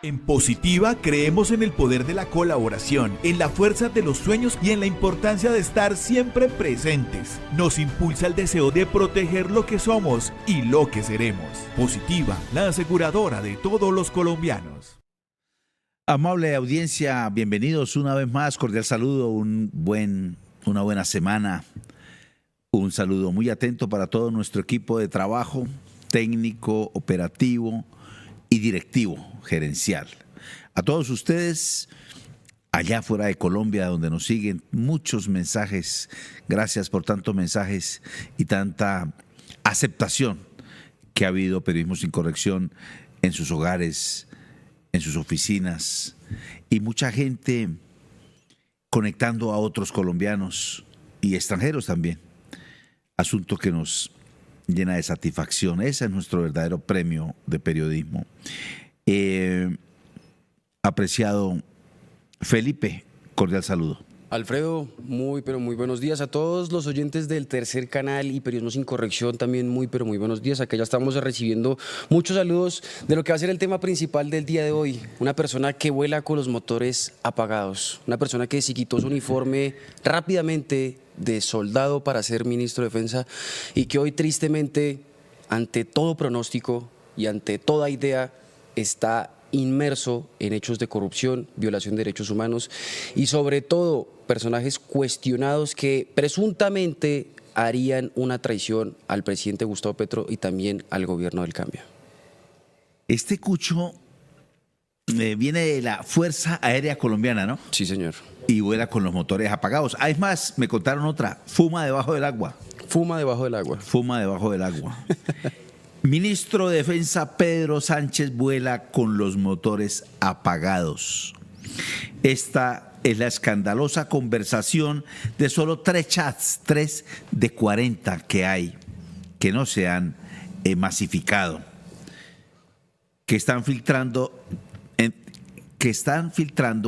En Positiva creemos en el poder de la colaboración, en la fuerza de los sueños y en la importancia de estar siempre presentes. Nos impulsa el deseo de proteger lo que somos y lo que seremos. Positiva, la aseguradora de todos los colombianos. Amable audiencia, bienvenidos una vez más, cordial saludo, una buena semana. Un saludo muy atento para todo nuestro equipo de trabajo, técnico, operativo y directivo, gerencial. A todos ustedes, allá fuera de Colombia, donde nos siguen, muchos mensajes. Gracias por tantos mensajes y tanta aceptación que ha habido Periodismo Sin Corrección en sus hogares, en sus oficinas, y mucha gente conectando a otros colombianos y extranjeros también. Asunto que nos llena de satisfacción. Ese es nuestro verdadero premio de periodismo. Apreciado Felipe, cordial saludo. Alfredo, pero muy buenos días a todos los oyentes del Tercer Canal y Periodismo Sin Corrección, también muy buenos días. Acá ya estamos recibiendo muchos saludos de lo que va a ser el tema principal del día de hoy. Una persona que vuela con los motores apagados, una persona que se quitó su uniforme rápidamente de soldado para ser ministro de Defensa y que hoy tristemente, ante todo pronóstico y ante toda idea, está inmerso en hechos de corrupción, violación de derechos humanos y sobre todo personajes cuestionados que presuntamente harían una traición al presidente Gustavo Petro y también al gobierno del cambio. Este cucho viene de la Fuerza Aérea Colombiana, ¿no? Sí, señor. Y vuela con los motores apagados. Es más, me contaron otra, fuma debajo del agua. Fuma debajo del agua. Fuma debajo del agua. Ministro de Defensa Pedro Sánchez vuela con los motores apagados. Esta es la escandalosa conversación de solo 3 chats, 3 de 40 que hay, que no se han masificado, que están filtrando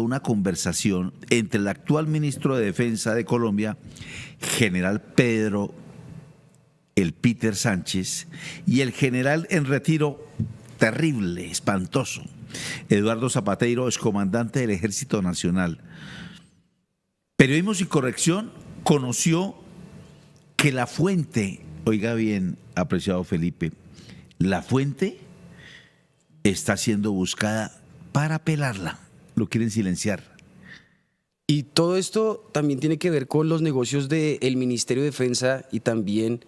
una conversación entre el actual ministro de Defensa de Colombia, general Pedro el Peter Sánchez, y el general en retiro, terrible, espantoso, Eduardo Zapateiro, excomandante del Ejército Nacional. Periodismo Sin Corrección conoció que la fuente, oiga bien, apreciado Felipe, la fuente está siendo buscada para pelarla, lo quieren silenciar. Y todo esto también tiene que ver con los negocios del Ministerio de Defensa y también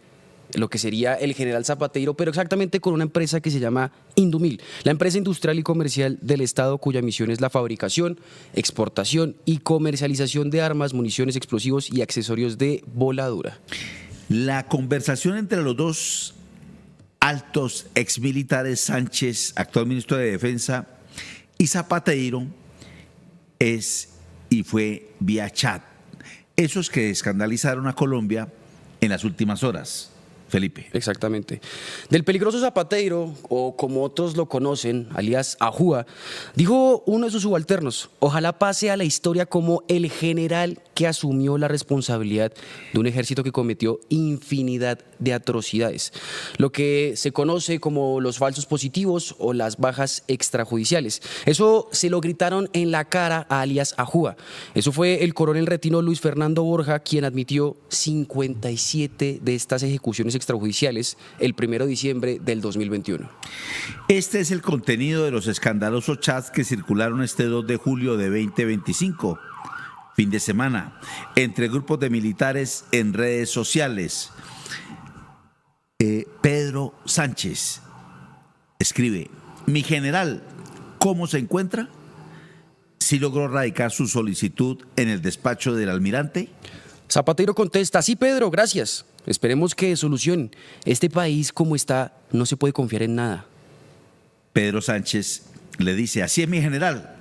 lo que sería el general Zapateiro, pero exactamente con una empresa que se llama Indumil, la empresa industrial y comercial del Estado cuya misión es la fabricación, exportación y comercialización de armas, municiones, explosivos y accesorios de voladura. La conversación entre los dos altos exmilitares, Sánchez, actual ministro de Defensa, y Zapateiro, es y fue vía chat. Esos que escandalizaron a Colombia en las últimas horas. Felipe. Exactamente. Del peligroso Zapateiro, o como otros lo conocen, alias Ajúa, dijo uno de sus subalternos: ojalá pase a la historia como el general que asumió la responsabilidad de un ejército que cometió infinidad de atrocidades, lo que se conoce como los falsos positivos o las bajas extrajudiciales. Eso se lo gritaron en la cara a alias Ajúa. Eso fue el coronel retino Luis Fernando Borja, quien admitió 57 de estas ejecuciones extrajudiciales el 1 de diciembre del 2021. Este es el contenido de los escandalosos chats que circularon este 2 de julio de 2025, fin de semana, entre grupos de militares en redes sociales. Pedro Sánchez escribe: mi general, ¿cómo se encuentra? ¿Sí logró radicar su solicitud en el despacho del almirante? Zapateiro contesta: sí, Pedro, gracias. Esperemos que solucionen. Este país como está, no se puede confiar en nada. Pedro Sánchez le dice: así es, mi general.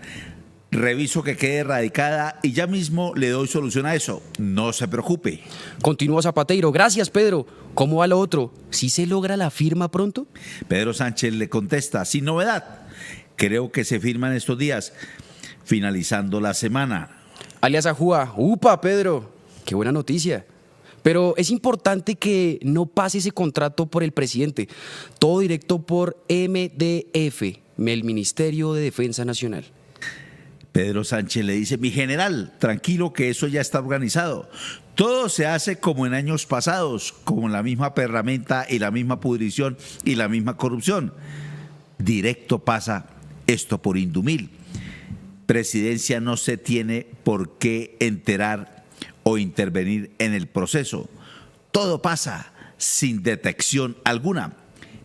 Reviso que quede radicada y ya mismo le doy solución a eso. No se preocupe. Continúa Zapateiro: gracias, Pedro. ¿Cómo va lo otro? ¿Sí se logra la firma pronto? Pedro Sánchez le contesta: sin novedad. Creo que se firman estos días, finalizando la semana. Alias Ajúa: upa, Pedro. Qué buena noticia. Pero es importante que no pase ese contrato por el presidente, todo directo por MDF, el Ministerio de Defensa Nacional. Pedro Sánchez le dice: mi general, tranquilo que eso ya está organizado. Todo se hace como en años pasados, con la misma ferramenta y la misma pudrición y la misma corrupción. Directo pasa esto por Indumil. Presidencia no se tiene por qué enterar o intervenir en el proceso. Todo pasa sin detección alguna.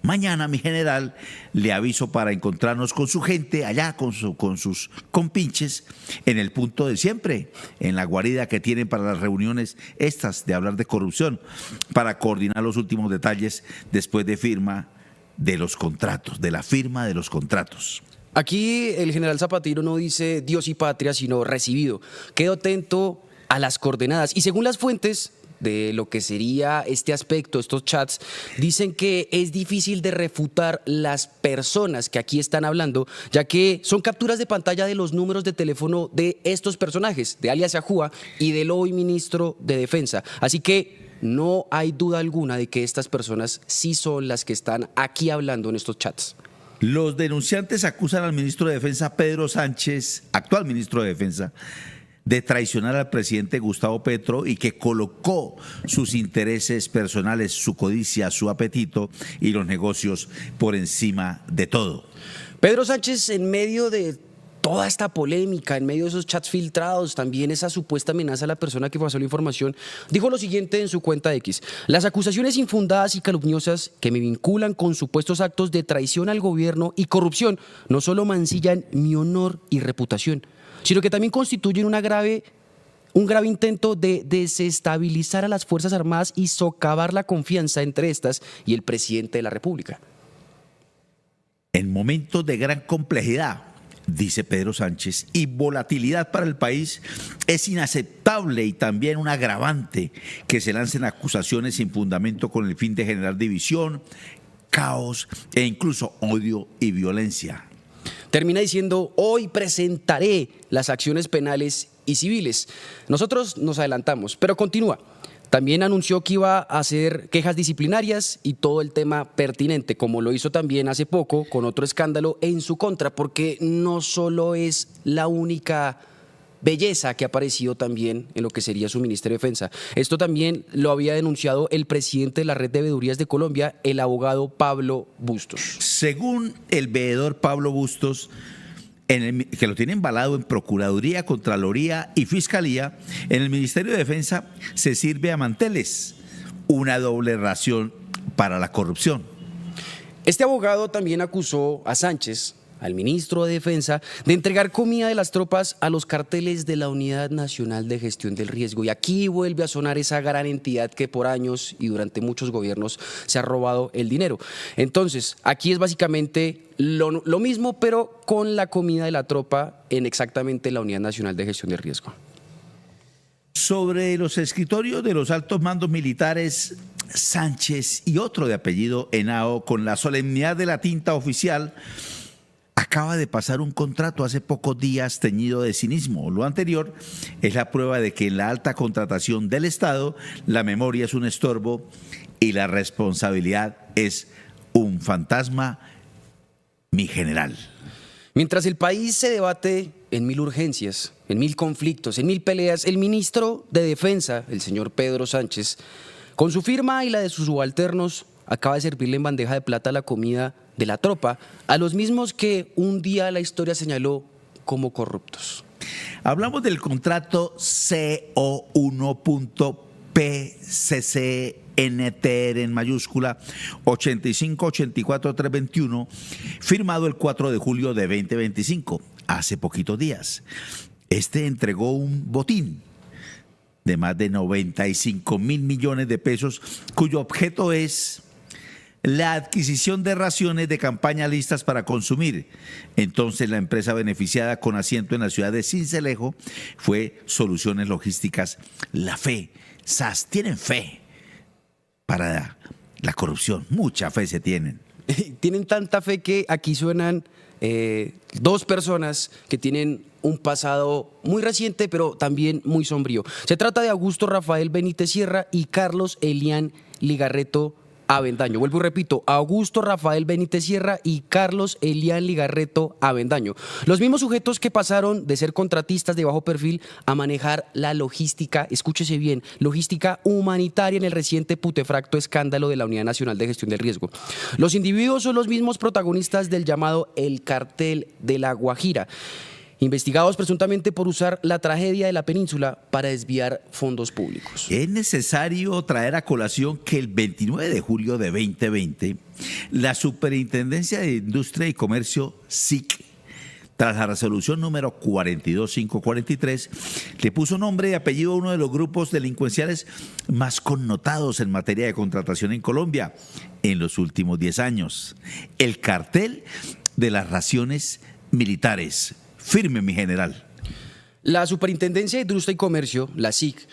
Mañana, mi general, le aviso para encontrarnos con su gente allá, con sus compinches, en el punto de siempre, en la guarida que tienen para las reuniones estas de hablar de corrupción, para coordinar los últimos detalles después de firma de los contratos, de la firma de los contratos. Aquí el general Zapatero no dice Dios y patria, sino recibido. Quedo atento a las coordenadas. Y según las fuentes de lo que sería este aspecto, estos chats, dicen que es difícil de refutar las personas que aquí están hablando, ya que son capturas de pantalla de los números de teléfono de estos personajes, de alias Yajúa y del hoy ministro de Defensa. Así que no hay duda alguna de que estas personas sí son las que están aquí hablando en estos chats. Los denunciantes acusan al ministro de Defensa, Pedro Sánchez, actual ministro de Defensa, de traicionar al presidente Gustavo Petro y que colocó sus intereses personales, su codicia, su apetito y los negocios por encima de todo. Pedro Sánchez, en medio de toda esta polémica, en medio de esos chats filtrados, también esa supuesta amenaza a la persona que pasó la información, dijo lo siguiente en su cuenta X: las acusaciones infundadas y calumniosas que me vinculan con supuestos actos de traición al gobierno y corrupción no solo mancillan mi honor y reputación, sino que también constituyen un grave intento de desestabilizar a las Fuerzas Armadas y socavar la confianza entre estas y el presidente de la República. En momentos de gran complejidad, dice Pedro Sánchez, y volatilidad para el país, es inaceptable y también un agravante que se lancen acusaciones sin fundamento con el fin de generar división, caos e incluso odio y violencia. Termina diciendo: hoy presentaré las acciones penales y civiles. Nosotros nos adelantamos, pero continúa. También anunció que iba a hacer quejas disciplinarias y todo el tema pertinente, como lo hizo también hace poco con otro escándalo en su contra, porque no solo es la única belleza que ha aparecido también en lo que sería su Ministerio de Defensa. Esto también lo había denunciado el presidente de la Red de Veedurías de Colombia, el abogado Pablo Bustos. Según el veedor Pablo Bustos, que lo tiene embalado en Procuraduría, Contraloría y Fiscalía, en el Ministerio de Defensa se sirve a manteles, una doble ración para la corrupción. Este abogado también acusó a Sánchez, al ministro de Defensa, de entregar comida de las tropas a los carteles de la Unidad Nacional de Gestión del Riesgo. Y aquí vuelve a sonar esa gran entidad que por años y durante muchos gobiernos se ha robado el dinero. Entonces, aquí es básicamente lo mismo, pero con la comida de la tropa en exactamente la Unidad Nacional de Gestión del Riesgo. Sobre los escritorios de los altos mandos militares, Sánchez y otro de apellido Henao, con la solemnidad de la tinta oficial, acaba de pasar un contrato hace pocos días teñido de cinismo. Lo anterior es la prueba de que en la alta contratación del Estado la memoria es un estorbo y la responsabilidad es un fantasma, mi general. Mientras el país se debate en 1000 urgencias, en 1000 conflictos, en 1000 peleas, el ministro de Defensa, el señor Pedro Sánchez, con su firma y la de sus subalternos, acaba de servirle en bandeja de plata la comida de la tropa a los mismos que un día la historia señaló como corruptos. Hablamos del contrato CO1.PCCNTR en mayúscula 85-84-321, firmado el 4 de julio de 2025, hace poquitos días. Este entregó un botín de más de 95 mil millones de pesos, cuyo objeto es la adquisición de raciones de campaña listas para consumir. Entonces la empresa beneficiada con asiento en la ciudad de Sincelejo fue Soluciones Logísticas La Fe. SAS, tienen fe para la corrupción, mucha fe se tienen. Tienen tanta fe que aquí suenan dos personas que tienen un pasado muy reciente, pero también muy sombrío. Se trata de Augusto Rafael Benítez Sierra y Carlos Elian Ligarreto Avendaño. Vuelvo y repito, Augusto Rafael Benítez Sierra y Carlos Elian Ligarreto Avendaño. Los mismos sujetos que pasaron de ser contratistas de bajo perfil a manejar la logística, escúchese bien, logística humanitaria en el reciente putefacto escándalo de la Unidad Nacional de Gestión del Riesgo. Los individuos son los mismos protagonistas del llamado El Cartel de la Guajira, investigados presuntamente por usar la tragedia de la península para desviar fondos públicos. Es necesario traer a colación que el 29 de julio de 2020, la Superintendencia de Industria y Comercio, SIC, tras la resolución número 42543, le puso nombre y apellido a uno de los grupos delincuenciales más connotados en materia de contratación en Colombia en los últimos 10 años, el cartel de las raciones militares. Firme, mi general. La Superintendencia de Industria y Comercio, la SIC,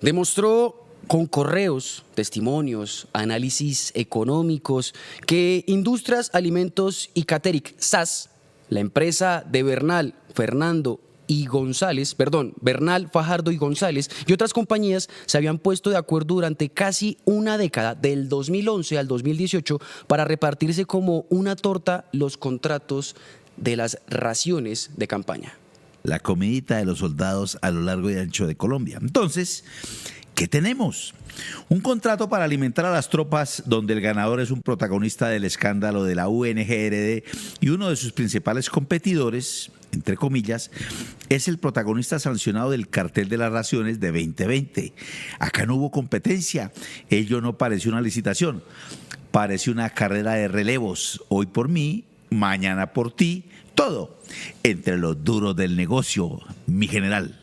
demostró con correos, testimonios, análisis económicos que Industrias, Alimentos y Cateric, SAS, la empresa de Bernal Fajardo y González y otras compañías se habían puesto de acuerdo durante casi una década, del 2011 al 2018, para repartirse como una torta los contratos de las raciones de campaña. La comidita de los soldados a lo largo y ancho de Colombia. Entonces, ¿qué tenemos? Un contrato para alimentar a las tropas donde el ganador es un protagonista del escándalo de la UNGRD y uno de sus principales competidores, entre comillas, es el protagonista sancionado del cartel de las raciones de 2020. Acá no hubo competencia, ello no pareció una licitación, pareció una carrera de relevos, hoy por mí, mañana por ti, todo entre los duros del negocio, mi general.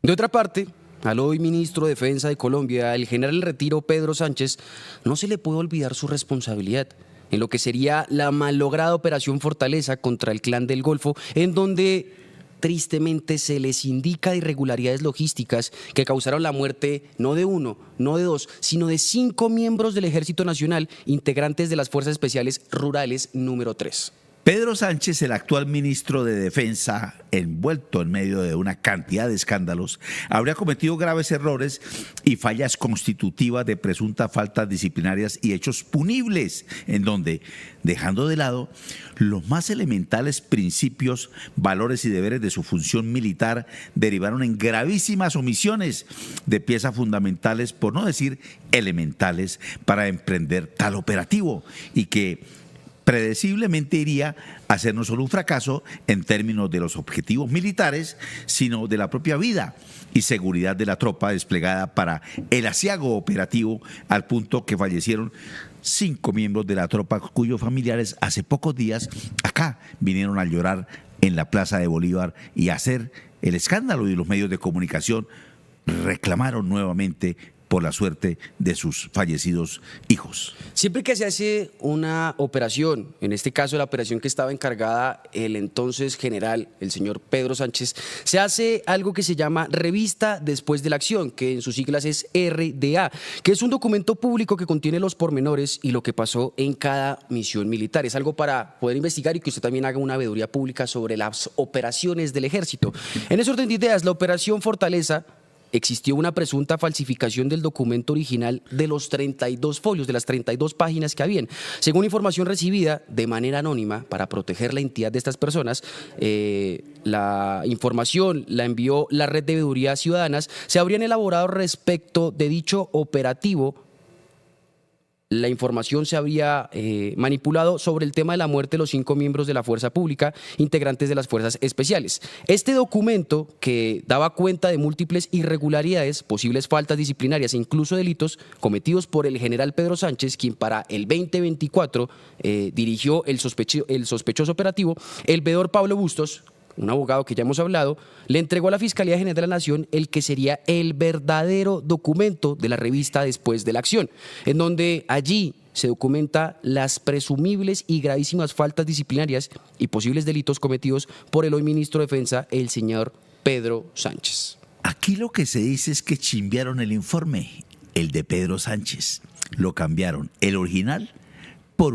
De otra parte, al hoy ministro de Defensa de Colombia, el general en retiro Pedro Sánchez, no se le puede olvidar su responsabilidad en lo que sería la malograda Operación Fortaleza contra el Clan del Golfo, en donde tristemente se les indica irregularidades logísticas que causaron la muerte no de uno, no de dos, sino de 5 miembros del Ejército Nacional, integrantes de las Fuerzas Especiales Rurales número 3. Pedro Sánchez, el actual ministro de Defensa, envuelto en medio de una cantidad de escándalos, habría cometido graves errores y fallas constitutivas de presuntas faltas disciplinarias y hechos punibles, en donde, dejando de lado los más elementales principios, valores y deberes de su función militar, derivaron en gravísimas omisiones de piezas fundamentales, por no decir elementales, para emprender tal operativo, y que predeciblemente iría a ser no solo un fracaso en términos de los objetivos militares, sino de la propia vida y seguridad de la tropa desplegada para el aciago operativo, al punto que fallecieron 5 miembros de la tropa cuyos familiares hace pocos días acá vinieron a llorar en la Plaza de Bolívar y a hacer el escándalo, y los medios de comunicación reclamaron nuevamente por la suerte de sus fallecidos hijos. Siempre que se hace una operación, en este caso la operación que estaba encargada el entonces general, el señor Pedro Sánchez, se hace algo que se llama Revista Después de la Acción, que en sus siglas es RDA, que es un documento público que contiene los pormenores y lo que pasó en cada misión militar. Es algo para poder investigar y que usted también haga una veeduría pública sobre las operaciones del ejército. En ese orden de ideas, la Operación Fortaleza, existió una presunta falsificación del documento original de los 32 folios, de las 32 páginas que habían. Según información recibida de manera anónima para proteger la identidad de estas personas, la información la envió la Red de Veedurías Ciudadanas. Se habrían elaborado respecto de dicho operativo. La información se habría manipulado sobre el tema de la muerte de los 5 miembros de la fuerza pública, integrantes de las fuerzas especiales. Este documento, que daba cuenta de múltiples irregularidades, posibles faltas disciplinarias e incluso delitos cometidos por el general Pedro Sánchez, quien para el 2024 dirigió el sospechoso operativo, el veedor Pablo Bustos, un abogado que ya hemos hablado, le entregó a la Fiscalía General de la Nación el que sería el verdadero documento de la revista Después de la Acción, en donde allí se documenta las presumibles y gravísimas faltas disciplinarias y posibles delitos cometidos por el hoy ministro de Defensa, el señor Pedro Sánchez. Aquí lo que se dice es que chimbiaron el informe, el de Pedro Sánchez. Lo cambiaron, el original, por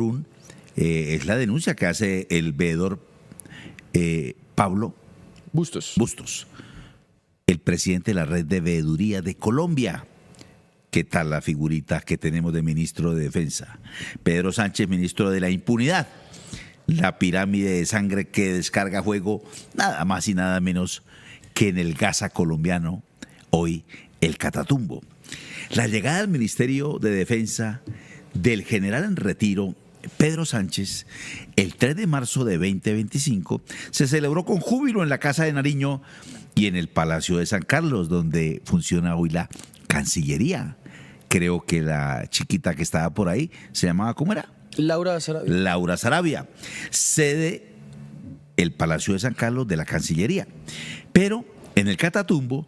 es la denuncia que hace el veedor Pablo Bustos, el presidente de la Red de Veeduría de Colombia, ¿Qué tal la figurita que tenemos de ministro de Defensa? Pedro Sánchez, ministro de la impunidad. La pirámide de sangre que descarga fuego nada más y nada menos que en el Gaza colombiano, hoy el Catatumbo. La llegada al Ministerio de Defensa del general en retiro Pedro Sánchez, el 3 de marzo de 2025, se celebró con júbilo en la Casa de Nariño y en el Palacio de San Carlos, donde funciona hoy la Cancillería. Creo que la chiquita que estaba por ahí se llamaba, ¿cómo era? Laura Sarabia. Laura Sarabia, sede el Palacio de San Carlos de la Cancillería. Pero en el Catatumbo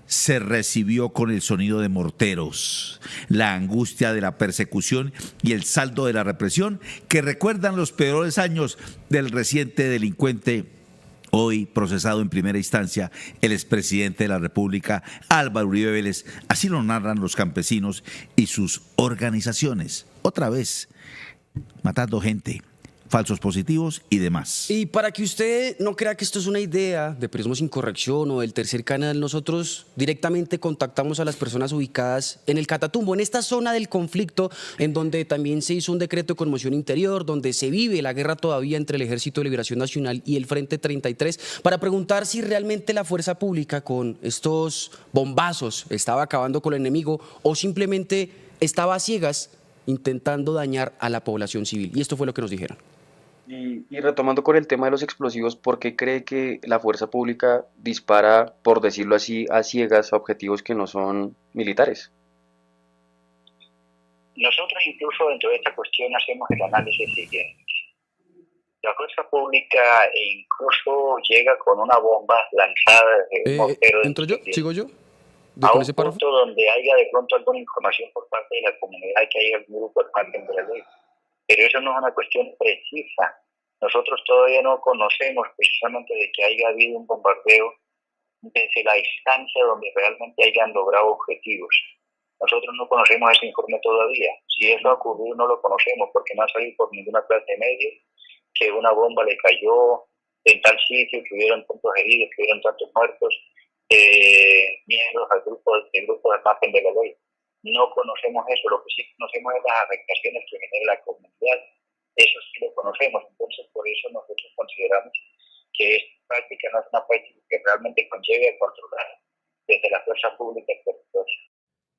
se recibió con el sonido de morteros, la angustia de la persecución y el saldo de la represión que recuerdan los peores años del reciente delincuente, hoy procesado en primera instancia, el expresidente de la República, Álvaro Uribe Vélez. Así lo narran los campesinos y sus organizaciones. Otra vez, matando gente, falsos positivos y demás. Y para que usted no crea que esto es una idea de Periodismo Sin Corrección o del Tercer Canal, nosotros directamente contactamos a las personas ubicadas en el Catatumbo, en esta zona del conflicto, en donde también se hizo un decreto de conmoción interior, donde se vive la guerra todavía entre el Ejército de Liberación Nacional y el Frente 33, para preguntar si realmente la fuerza pública con estos bombazos estaba acabando con el enemigo o simplemente estaba a ciegas intentando dañar a la población civil. Y esto fue lo que nos dijeron. Y retomando con el tema de los explosivos, ¿por qué cree que la fuerza pública dispara, por decirlo así, a ciegas a objetivos que no son militares? Nosotros incluso dentro de esta cuestión hacemos el análisis siguiente. La fuerza pública incluso llega con una bomba lanzada desde un mortero. ¿Entro yo? ¿Sigo yo? A un punto donde haya de pronto alguna información por parte de la comunidad, que haya algún grupo al margen de la ley. Pero eso no es una cuestión precisa. Nosotros todavía no conocemos precisamente de que haya habido un bombardeo desde la distancia donde realmente hayan logrado objetivos. Nosotros no conocemos ese informe todavía. Si eso ha ocurrido no lo conocemos porque no ha salido por ninguna clase de medio que una bomba le cayó en tal sitio, que hubieron tantos heridos, que hubieron tantos muertos, miembros al grupo al margen de la ley. No conocemos eso, lo que sí conocemos es las afectaciones que genera la comunidad. Eso sí lo conocemos, entonces por eso nosotros consideramos que esta práctica no es una práctica que realmente conlleve a controlar desde la fuerza pública el territorio.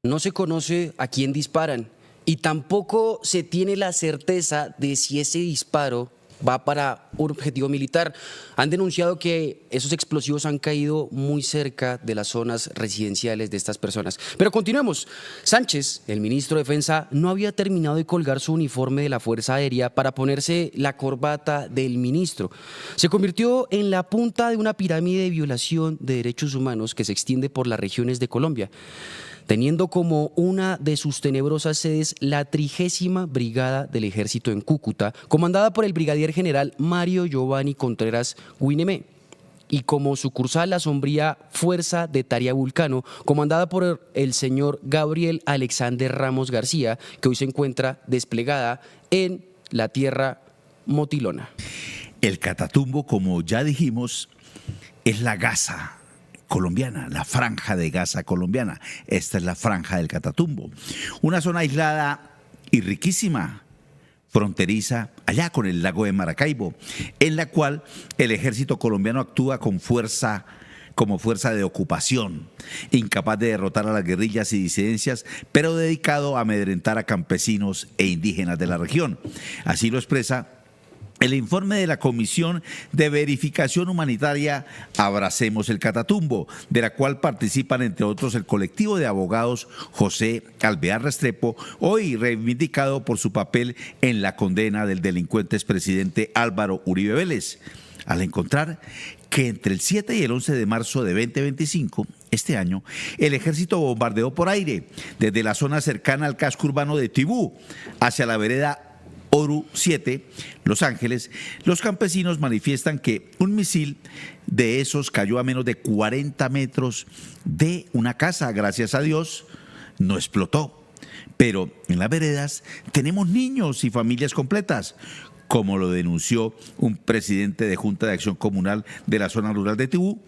No se conoce a quién disparan y tampoco se tiene la certeza de si ese disparo va para un objetivo militar. Han denunciado que esos explosivos han caído muy cerca de las zonas residenciales de estas personas. Pero continuemos. Sánchez, el ministro de Defensa, no había terminado de colgar su uniforme de la Fuerza Aérea para ponerse la corbata del ministro. Se convirtió en la punta de una pirámide de violación de derechos humanos que se extiende por las regiones de Colombia, teniendo como una de sus tenebrosas sedes la 30ª Brigada del Ejército en Cúcuta, comandada por el brigadier general Mario Giovanni Contreras Guinemé, y como sucursal la sombría Fuerza de Taria Vulcano, comandada por el señor Gabriel Alexander Ramos García, que hoy se encuentra desplegada en la tierra motilona. El Catatumbo, como ya dijimos, es la Gaza colombiana, la franja de Gaza colombiana. Esta es la franja del Catatumbo, una zona aislada y riquísima, fronteriza allá con el lago de Maracaibo, en la cual el ejército colombiano actúa como fuerza de ocupación, incapaz de derrotar a las guerrillas y disidencias, pero dedicado a amedrentar a campesinos e indígenas de la región. Así lo expresa el informe de la Comisión de Verificación Humanitaria Abracemos el Catatumbo, de la cual participan, entre otros, el colectivo de abogados José Alvear Restrepo, hoy reivindicado por su papel en la condena del delincuente expresidente Álvaro Uribe Vélez, al encontrar que entre el 7 y el 11 de marzo de 2025, este año, el ejército bombardeó por aire desde la zona cercana al casco urbano de Tibú hacia la vereda Oru 7, Los Ángeles. Los campesinos manifiestan que un misil de esos cayó a menos de 40 metros de una casa. Gracias a Dios, no explotó. Pero en las veredas tenemos niños y familias completas, como lo denunció un presidente de Junta de Acción Comunal de la zona rural de Tibú,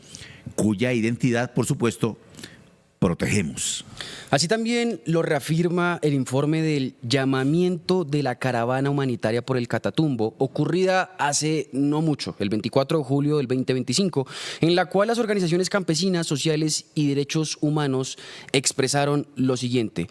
cuya identidad, por supuesto, protegemos. Así también lo reafirma el informe del llamamiento de la caravana humanitaria por el Catatumbo, ocurrida hace no mucho, el 24 de julio del 2025, en la cual las organizaciones campesinas, sociales y derechos humanos expresaron lo siguiente: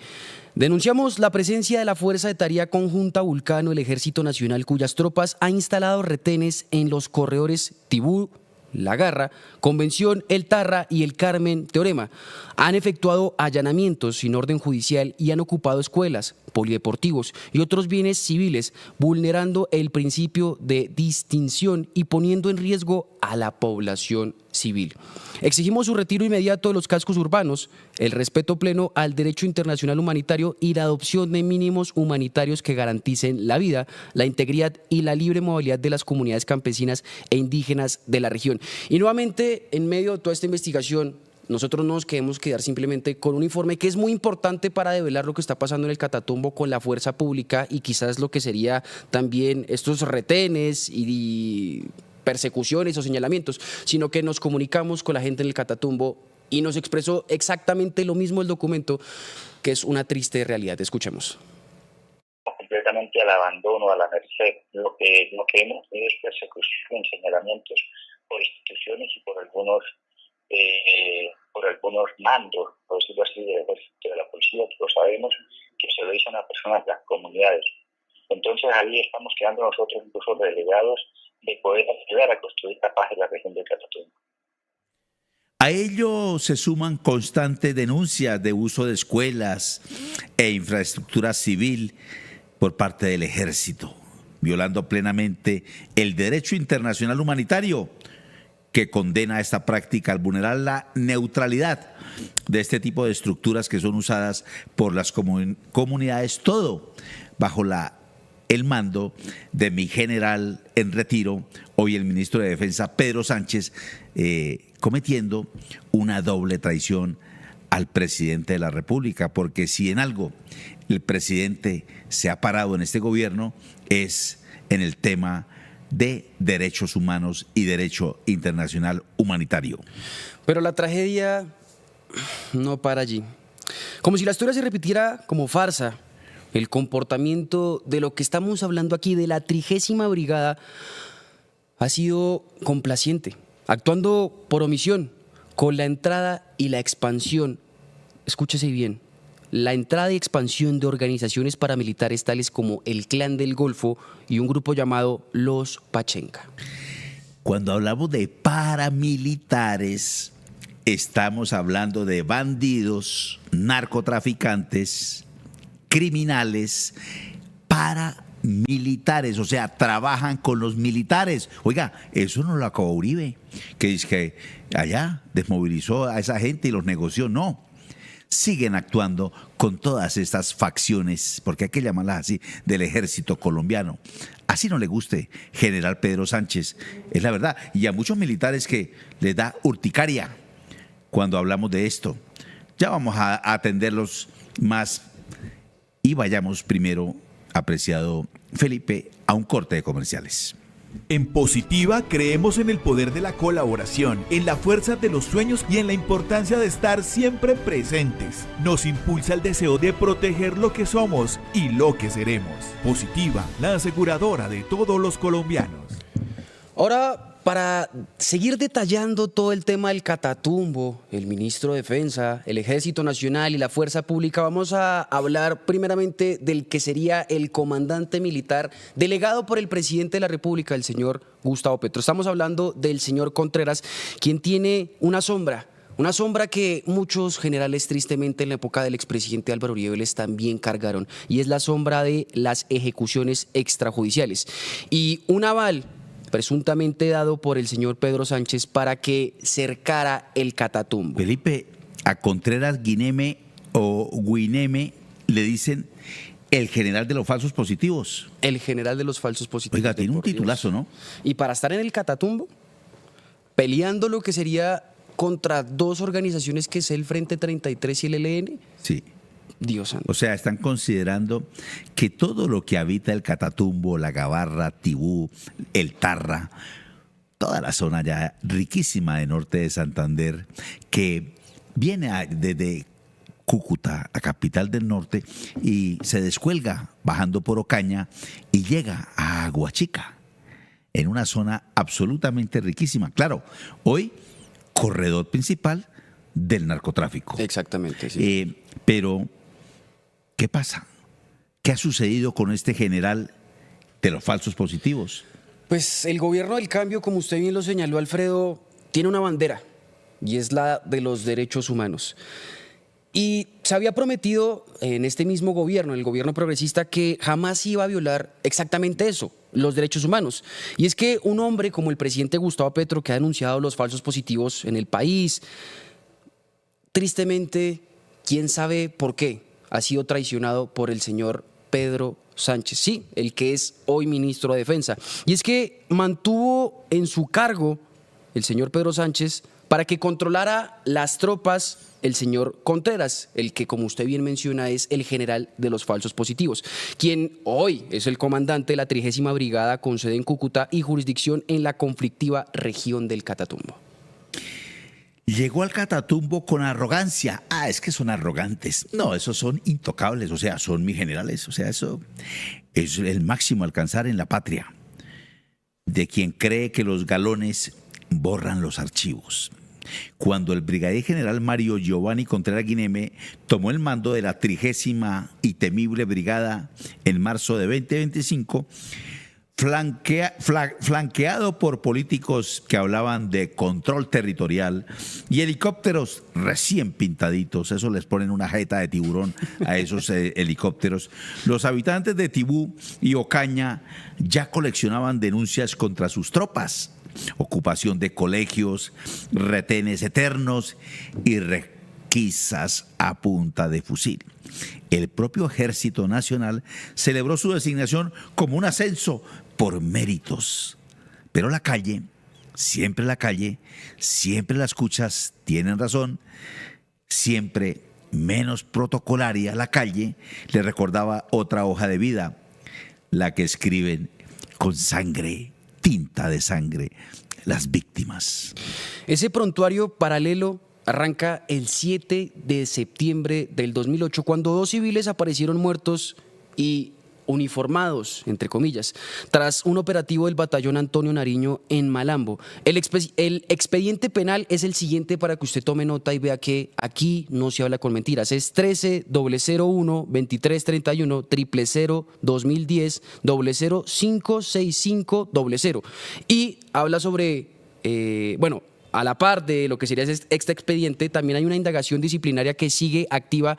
denunciamos la presencia de la Fuerza de Tarea Conjunta Vulcano, el Ejército Nacional, cuyas tropas han instalado retenes en los corredores Tibú, La Garra, Convención, El Tarra y El Carmen Teorema. Han efectuado allanamientos sin orden judicial y han ocupado escuelas, polideportivos y otros bienes civiles, vulnerando el principio de distinción y poniendo en riesgo a la población civil. Exigimos su retiro inmediato de los cascos urbanos, el respeto pleno al derecho internacional humanitario y la adopción de mínimos humanitarios que garanticen la vida, la integridad y la libre movilidad de las comunidades campesinas e indígenas de la región. Y nuevamente, en medio de toda esta investigación, nosotros no nos queremos quedar simplemente con un informe que es muy importante para develar lo que está pasando en el Catatumbo con la fuerza pública y quizás lo que sería también estos retenes y persecuciones o señalamientos, sino que nos comunicamos con la gente en el Catatumbo y nos expresó exactamente lo mismo el documento, que es una triste realidad. Escuchemos. Completamente al abandono, a la merced. Lo que hemos tenido es persecución, señalamientos por instituciones y por algunos mandos, por decirlo así, del ejército, de la policía. Todos sabemos que se lo dicen a personas de las comunidades. Entonces ahí estamos quedando nosotros incluso relegados de poder ayudar a construir la paz en la región del Catatumbo. A ello se suman constantes denuncias de uso de escuelas e infraestructura civil por parte del ejército, violando plenamente el derecho internacional humanitario, que condena esta práctica al vulnerar la neutralidad de este tipo de estructuras que son usadas por las comunidades, todo bajo el mando de mi general en retiro, hoy el ministro de Defensa, Pedro Sánchez, cometiendo una doble traición al presidente de la República, porque si en algo el presidente se ha parado en este gobierno es en el tema de derechos humanos y derecho internacional humanitario. Pero la tragedia no para allí. Como si la historia se repitiera como farsa, el comportamiento de lo que estamos hablando aquí, de la 30ª Brigada, ha sido complaciente, actuando por omisión, con la entrada y la expansión, escúchese bien, la entrada y expansión de organizaciones paramilitares tales como el Clan del Golfo y un grupo llamado Los Pachenca. Cuando hablamos de paramilitares, estamos hablando de bandidos, narcotraficantes, criminales, paramilitares, o sea, trabajan con los militares. Oiga, eso no lo acabó Uribe, que dice que allá desmovilizó a esa gente y los negoció. No, siguen actuando con todas estas facciones, porque hay que llamarlas así, del ejército colombiano. Así no le guste general Pedro Sánchez, es la verdad. Y a muchos militares que les da urticaria cuando hablamos de esto. Ya vamos a atenderlos más y vayamos primero, apreciado Felipe, a un corte de comerciales. En Positiva creemos en el poder de la colaboración, en la fuerza de los sueños y en la importancia de estar siempre presentes. Nos impulsa el deseo de proteger lo que somos y lo que seremos. Positiva, la aseguradora de todos los colombianos. Ahora, para seguir detallando todo el tema del Catatumbo, el ministro de Defensa, el Ejército Nacional y la Fuerza Pública, vamos a hablar primeramente del que sería el comandante militar delegado por el presidente de la República, el señor Gustavo Petro. Estamos hablando del señor Contreras, quien tiene una sombra que muchos generales tristemente en la época del expresidente Álvaro Uribe Vélez también cargaron, y es la sombra de las ejecuciones extrajudiciales. Y un aval presuntamente dado por el señor Pedro Sánchez para que cercara el Catatumbo. Felipe, a Contreras Guineme o Guineme le dicen el general de los falsos positivos. El general de los falsos positivos. Oiga, tiene un titulazo, ¿no? Y para estar en el Catatumbo, peleando lo que sería contra dos organizaciones que es el Frente 33 y el ELN. Sí. Dios santo. O sea, están considerando que todo lo que habita el Catatumbo, la Gabarra, Tibú, el Tarra, toda la zona ya riquísima de norte de Santander, que viene desde Cúcuta, la capital del norte, y se descuelga bajando por Ocaña y llega a Aguachica, en una zona absolutamente riquísima. Claro, hoy corredor principal del narcotráfico. Exactamente, sí. Pero, ¿qué pasa? ¿Qué ha sucedido con este general de los falsos positivos? Pues el gobierno del cambio, como usted bien lo señaló, Alfredo, tiene una bandera y es la de los derechos humanos. Y se había prometido en este mismo gobierno, el gobierno progresista, que jamás iba a violar exactamente eso, los derechos humanos. Y es que un hombre como el presidente Gustavo Petro, que ha denunciado los falsos positivos en el país, tristemente, quién sabe por qué, ha sido traicionado por el señor Pedro Sánchez, sí, el que es hoy ministro de Defensa. Y es que mantuvo en su cargo el señor Pedro Sánchez para que controlara las tropas el señor Contreras, el que, como usted bien menciona, es el general de los falsos positivos, quien hoy es el comandante de la 30ª Brigada con sede en Cúcuta y jurisdicción en la conflictiva región del Catatumbo. Llegó al Catatumbo con arrogancia. Es que son arrogantes. No, esos son intocables, o sea, son mis generales. O sea, eso es el máximo a alcanzar en la patria. De quien cree que los galones borran los archivos. Cuando el brigadier general Mario Giovanni Contreras Guineme tomó el mando de la 30ª y temible brigada en marzo de 2025, flanqueado por políticos que hablaban de control territorial y helicópteros recién pintaditos, eso les ponen una jeta de tiburón a esos helicópteros, los habitantes de Tibú y Ocaña ya coleccionaban denuncias contra sus tropas, ocupación de colegios, retenes eternos y requisas a punta de fusil. El propio Ejército Nacional celebró su designación como un ascenso por méritos. Pero la calle, siempre las escuchas tienen razón, siempre menos protocolaria la calle, le recordaba otra hoja de vida, la que escriben con sangre, tinta de sangre, las víctimas. Ese prontuario paralelo arranca el 7 de septiembre del 2008, cuando 2 civiles aparecieron muertos y uniformados, entre comillas, tras un operativo del batallón Antonio Nariño en Malambo. El expediente penal es el siguiente para que usted tome nota y vea que aquí no se habla con mentiras. Es 13-001-2331 000-2010 0056500 y habla sobre, a la par de lo que sería este expediente, también hay una indagación disciplinaria que sigue activa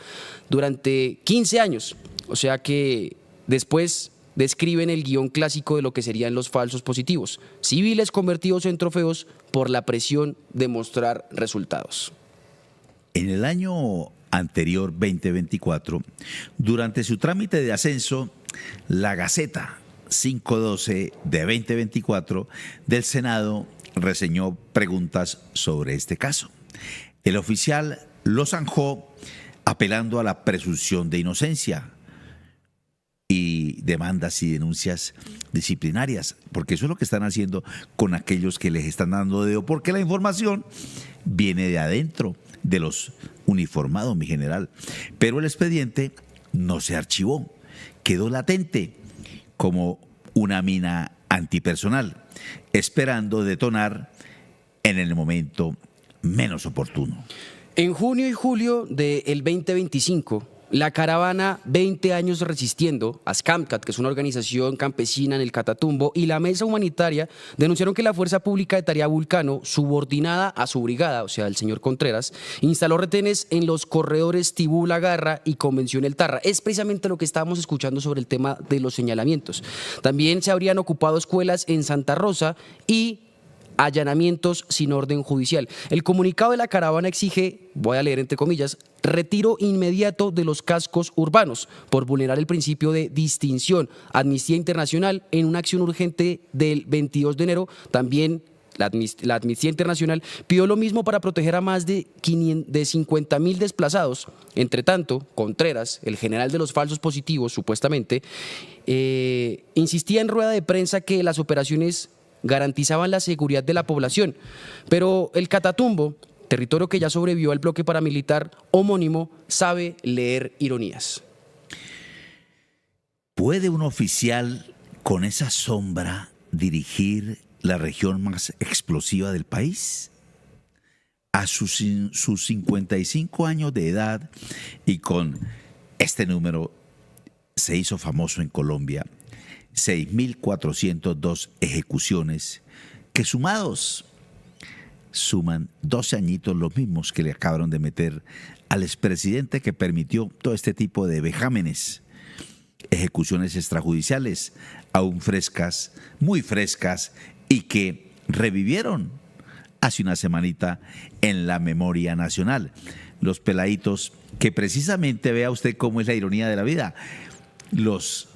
durante 15 años. O sea que después describen el guión clásico de lo que serían los falsos positivos. Civiles convertidos en trofeos por la presión de mostrar resultados. En el año anterior, 2024, durante su trámite de ascenso, la Gaceta 512 de 2024 del Senado reseñó preguntas sobre este caso. El oficial lo zanjó apelando a la presunción de inocencia y demandas y denuncias disciplinarias, porque eso es lo que están haciendo con aquellos que les están dando dedo, porque la información viene de adentro de los uniformados, mi general. Pero el expediente no se archivó, quedó latente como una mina antipersonal, esperando detonar en el momento menos oportuno. En junio y julio del 2025, la caravana 20 años resistiendo, ASCAMCAT, que es una organización campesina en el Catatumbo, y la Mesa Humanitaria denunciaron que la Fuerza Pública de Tarea Vulcano, subordinada a su brigada, o sea, el señor Contreras, instaló retenes en los corredores Tibú La Garra y Convención El Tarra. Es precisamente lo que estábamos escuchando sobre el tema de los señalamientos. También se habrían ocupado escuelas en Santa Rosa y allanamientos sin orden judicial. El comunicado de la caravana exige, voy a leer entre comillas, retiro inmediato de los cascos urbanos por vulnerar el principio de distinción. Amnistía Internacional, en una acción urgente del 22 de enero, también la Amnistía Internacional pidió lo mismo para proteger a más de 50.000 desplazados. Entre tanto, Contreras, el general de los falsos positivos, supuestamente, insistía en rueda de prensa que las operaciones garantizaban la seguridad de la población. Pero el Catatumbo territorio que ya sobrevivió al bloque paramilitar homónimo, sabe leer ironías. ¿Puede un oficial con esa sombra dirigir la región más explosiva del país? A sus 55 años de edad y con este número se hizo famoso en Colombia, 6.402 ejecuciones que sumados suman 12 añitos, los mismos que le acabaron de meter al expresidente que permitió todo este tipo de vejámenes. Ejecuciones extrajudiciales aún frescas, muy frescas, y que revivieron hace una semanita en la memoria nacional. Los peladitos que precisamente, vea usted cómo es la ironía de la vida, los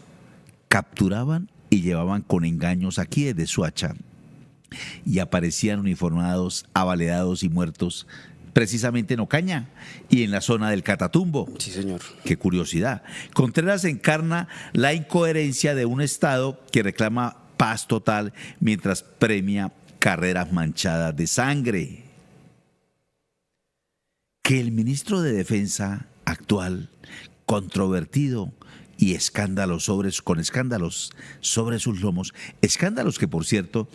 capturaban y llevaban con engaños aquí desde Soacha y aparecían uniformados, avaleados y muertos precisamente en Ocaña y en la zona del Catatumbo. Sí, señor. Qué curiosidad. Contreras encarna la incoherencia de un Estado que reclama paz total mientras premia carreras manchadas de sangre. Que el ministro de Defensa actual, controvertido y con escándalos sobre sus lomos, escándalos que, por cierto,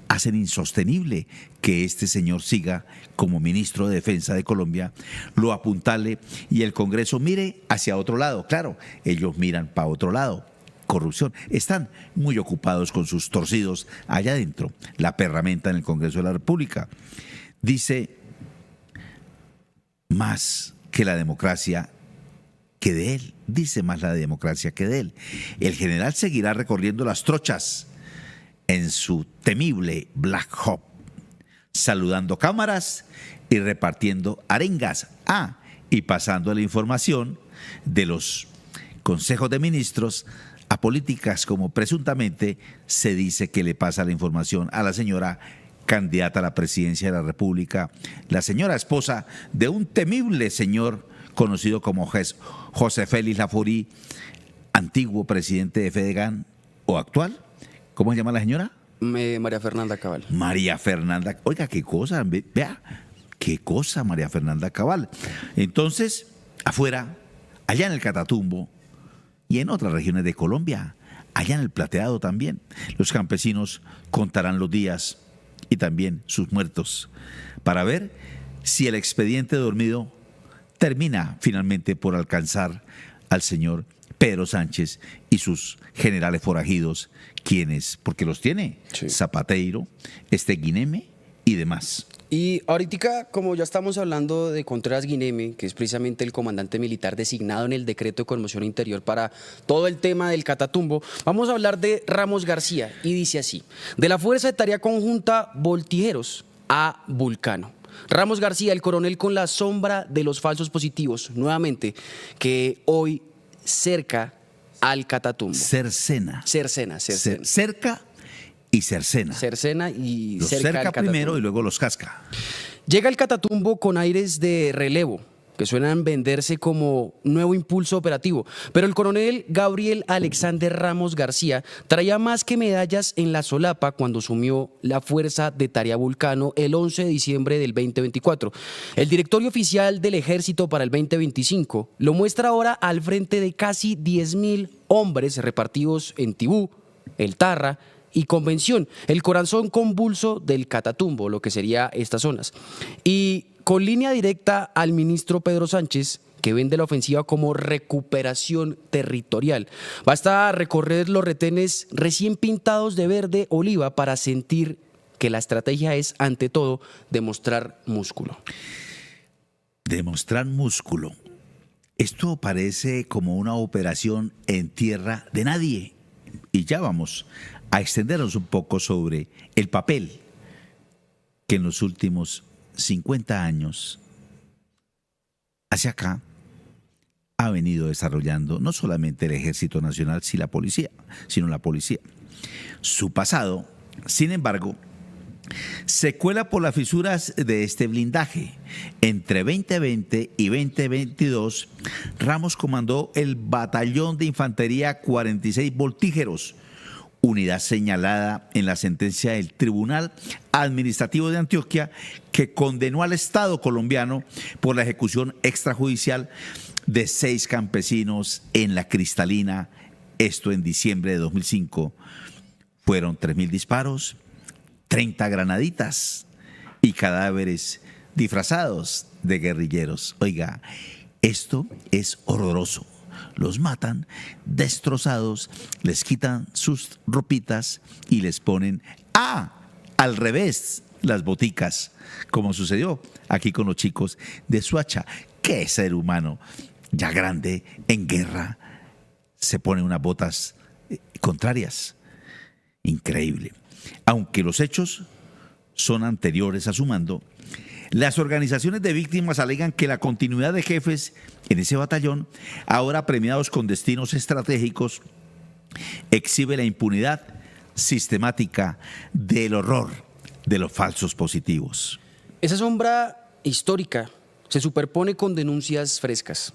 hacen insostenible que este señor siga como ministro de Defensa de Colombia, lo apuntale y el Congreso mire hacia otro lado. Claro, ellos miran para otro lado. Corrupción. Están muy ocupados con sus torcidos allá adentro. La perramenta en el Congreso de la República. Dice más que la democracia que de él. Dice más la democracia que de él. El general seguirá recorriendo las trochas en su temible Black Hawk, saludando cámaras y repartiendo arengas. Y pasando la información de los consejos de ministros a políticas, como presuntamente se dice que le pasa la información a la señora candidata a la presidencia de la República, la señora esposa de un temible señor conocido como José Félix Laforí, antiguo presidente de Fedegan o actual. ¿Cómo se llama la señora? María Fernanda Cabal. María Fernanda. Oiga, qué cosa, vea, qué cosa, María Fernanda Cabal. Entonces, afuera, allá en el Catatumbo y en otras regiones de Colombia, allá en el Plateado también, los campesinos contarán los días y también sus muertos para ver si el expediente dormido termina finalmente por alcanzar al señor Pedro Sánchez y sus generales forajidos, quienes, porque los tiene, sí. Zapateiro, Guineme y demás. Y ahorita, como ya estamos hablando de Contreras Guineme, que es precisamente el comandante militar designado en el decreto de conmoción interior para todo el tema del Catatumbo, vamos a hablar de Ramos García, y dice así: de la Fuerza de Tarea Conjunta Voltijeros a Vulcano. Ramos García, el coronel con la sombra de los falsos positivos, nuevamente, que hoy cerca al Catatumbo. Cercena. Cerca y cercena. Cercena y los cerca cerca al primero y luego los casca. Llega el Catatumbo con aires de relevo, que suenan venderse como nuevo impulso operativo. Pero el coronel Gabriel Alexander Ramos García traía más que medallas en la solapa cuando asumió la Fuerza de Tarea Vulcano el 11 de diciembre del 2024. El directorio oficial del Ejército para el 2025 lo muestra ahora al frente de casi 10.000 hombres repartidos en Tibú, El Tarra y Convención, el corazón convulso del Catatumbo, lo que sería estas zonas. Y con línea directa al ministro Pedro Sánchez, que vende la ofensiva como recuperación territorial. Basta recorrer los retenes recién pintados de verde oliva para sentir que la estrategia es, ante todo, demostrar músculo. Demostrar músculo. Esto parece como una operación en tierra de nadie. Y ya vamos a extendernos un poco sobre el papel que en los últimos 50 años hacia acá ha venido desarrollando no solamente el Ejército Nacional, sino la policía. Su pasado, sin embargo, se cuela por las fisuras de este blindaje. Entre 2020 y 2022, Ramos comandó el Batallón de Infantería 46 Voltígeros, unidad señalada en la sentencia del Tribunal Administrativo de Antioquia que condenó al Estado colombiano por la ejecución extrajudicial de 6 campesinos en La Cristalina, esto en diciembre de 2005. Fueron 3.000 disparos, 30 granaditas y cadáveres disfrazados de guerrilleros. Oiga, esto es horroroso. Los matan destrozados, les quitan sus ropitas y les ponen al revés las boticas, como sucedió aquí con los chicos de Suacha. ¿Qué ser humano ya grande en guerra se pone unas botas contrarias? Increíble. Aunque los hechos son anteriores a su mando, las organizaciones de víctimas alegan que la continuidad de jefes en ese batallón, ahora premiados con destinos estratégicos, exhibe la impunidad sistemática del horror de los falsos positivos. Esa sombra histórica se superpone con denuncias frescas.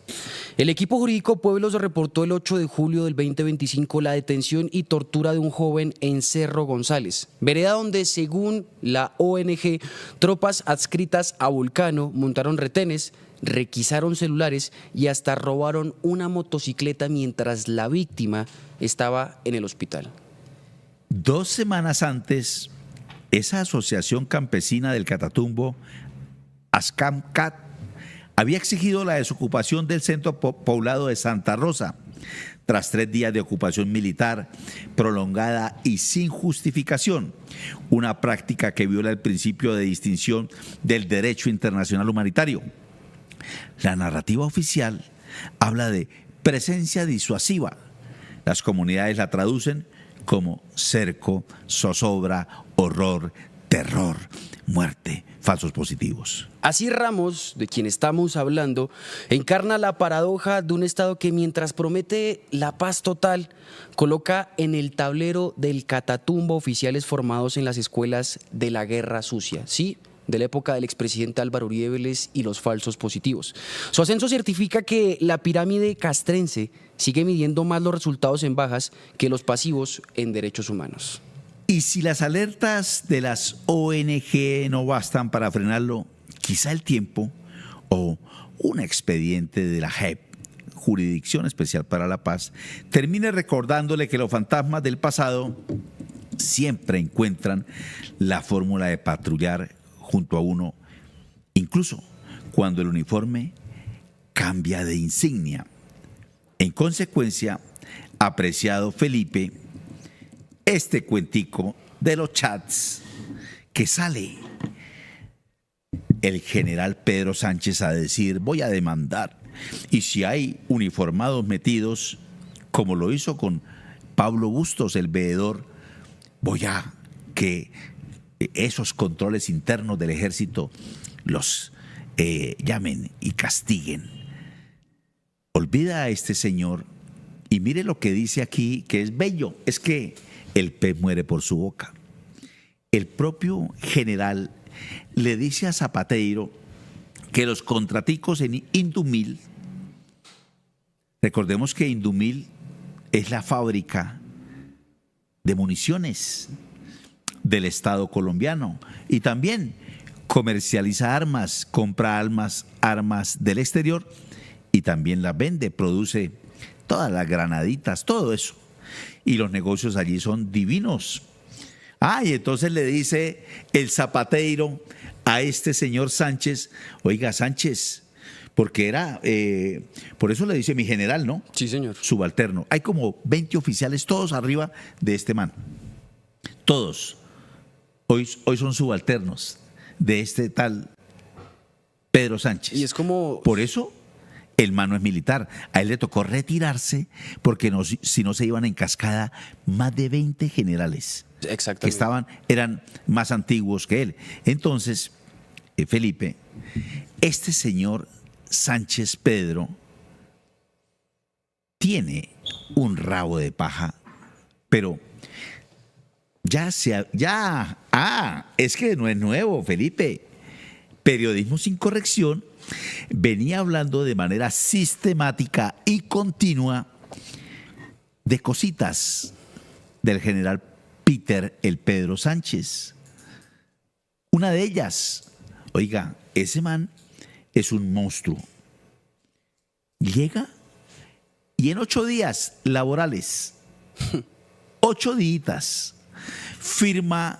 El equipo jurídico Pueblos reportó el 8 de julio del 2025 la detención y tortura de un joven en Cerro González, vereda donde, según la ONG, tropas adscritas a Vulcano montaron retenes, requisaron celulares y hasta robaron una motocicleta mientras la víctima estaba en el hospital. 2 semanas antes, esa asociación campesina del Catatumbo, ASCAMCAT, había exigido la desocupación del centro poblado de Santa Rosa, tras 3 días de ocupación militar prolongada y sin justificación, una práctica que viola el principio de distinción del derecho internacional humanitario. La narrativa oficial habla de presencia disuasiva. Las comunidades la traducen como cerco, zozobra, horror, terror, muerte, falsos positivos. Así Ramos, de quien estamos hablando, encarna la paradoja de un Estado que, mientras promete la paz total, coloca en el tablero del Catatumbo oficiales formados en las escuelas de la guerra sucia, ¿sí?, de la época del expresidente Álvaro Uribe Vélez y los falsos positivos. Su ascenso certifica que la pirámide castrense sigue midiendo más los resultados en bajas que los pasivos en derechos humanos. Y si las alertas de las ONG no bastan para frenarlo, quizá el tiempo o un expediente de la JEP, Jurisdicción Especial para la Paz, termine recordándole que los fantasmas del pasado siempre encuentran la fórmula de patrullar junto a uno, incluso cuando el uniforme cambia de insignia. En consecuencia, apreciado Felipe, este cuentico de los chats que sale el general Pedro Sánchez a decir: voy a demandar, y si hay uniformados metidos, como lo hizo con Pablo Bustos, el veedor, voy a que esos controles internos del ejército los llamen y castiguen. Olvida a este señor y mire lo que dice aquí, que es bello, es que el pez muere por su boca. El propio general le dice a Zapateiro que los contraticos en Indumil, recordemos que Indumil es la fábrica de municiones del Estado colombiano y también comercializa armas, compra armas del exterior y también las vende, produce todas las granaditas, todo eso. Y los negocios allí son divinos. Y entonces le dice el Zapateiro a este señor Sánchez: oiga, Sánchez, porque era, por eso le dice mi general, ¿no? Sí, señor. Subalterno. Hay como 20 oficiales, todos arriba de este man. Todos. Hoy son subalternos de este tal Pedro Sánchez. Y es como... Por eso el man no es militar. A él le tocó retirarse porque si no se iban en cascada más de 20 generales. Exactamente. Que eran más antiguos que él. Entonces, Felipe, este señor Sánchez Pedro tiene un rabo de paja, pero es que no es nuevo, Felipe. Periodismo sin corrección venía hablando de manera sistemática y continua de cositas del general Peter el Pedro Sánchez. Una de ellas, oiga, ese man es un monstruo. Llega y en 8 días laborales, 8 días, firma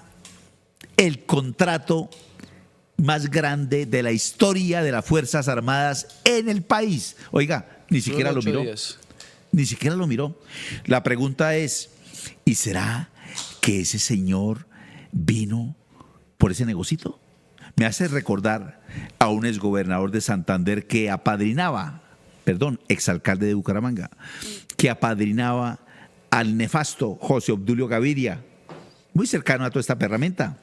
el contrato más grande de la historia de las Fuerzas Armadas en el país. Oiga, ni siquiera lo miró. Ni siquiera lo miró. La pregunta es, ¿y será que ese señor vino por ese negocito? Me hace recordar a un exgobernador de Santander que apadrinaba, exalcalde de Bucaramanga, que apadrinaba al nefasto José Obdulio Gaviria, muy cercano a toda esta perramenta.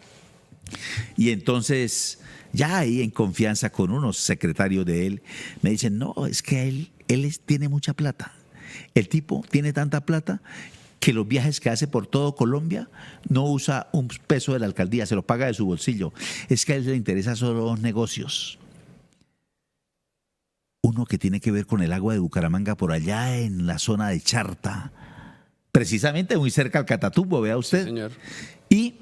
Y entonces, ya ahí en confianza con unos secretarios de él, me dicen, no, es que él tiene mucha plata. El tipo tiene tanta plata que los viajes que hace por todo Colombia no usa un peso de la alcaldía, se lo paga de su bolsillo. Es que a él le interesan solo los negocios. Uno que tiene que ver con el agua de Bucaramanga por allá en la zona de Charta, precisamente muy cerca al Catatumbo, vea usted. Sí, señor. Y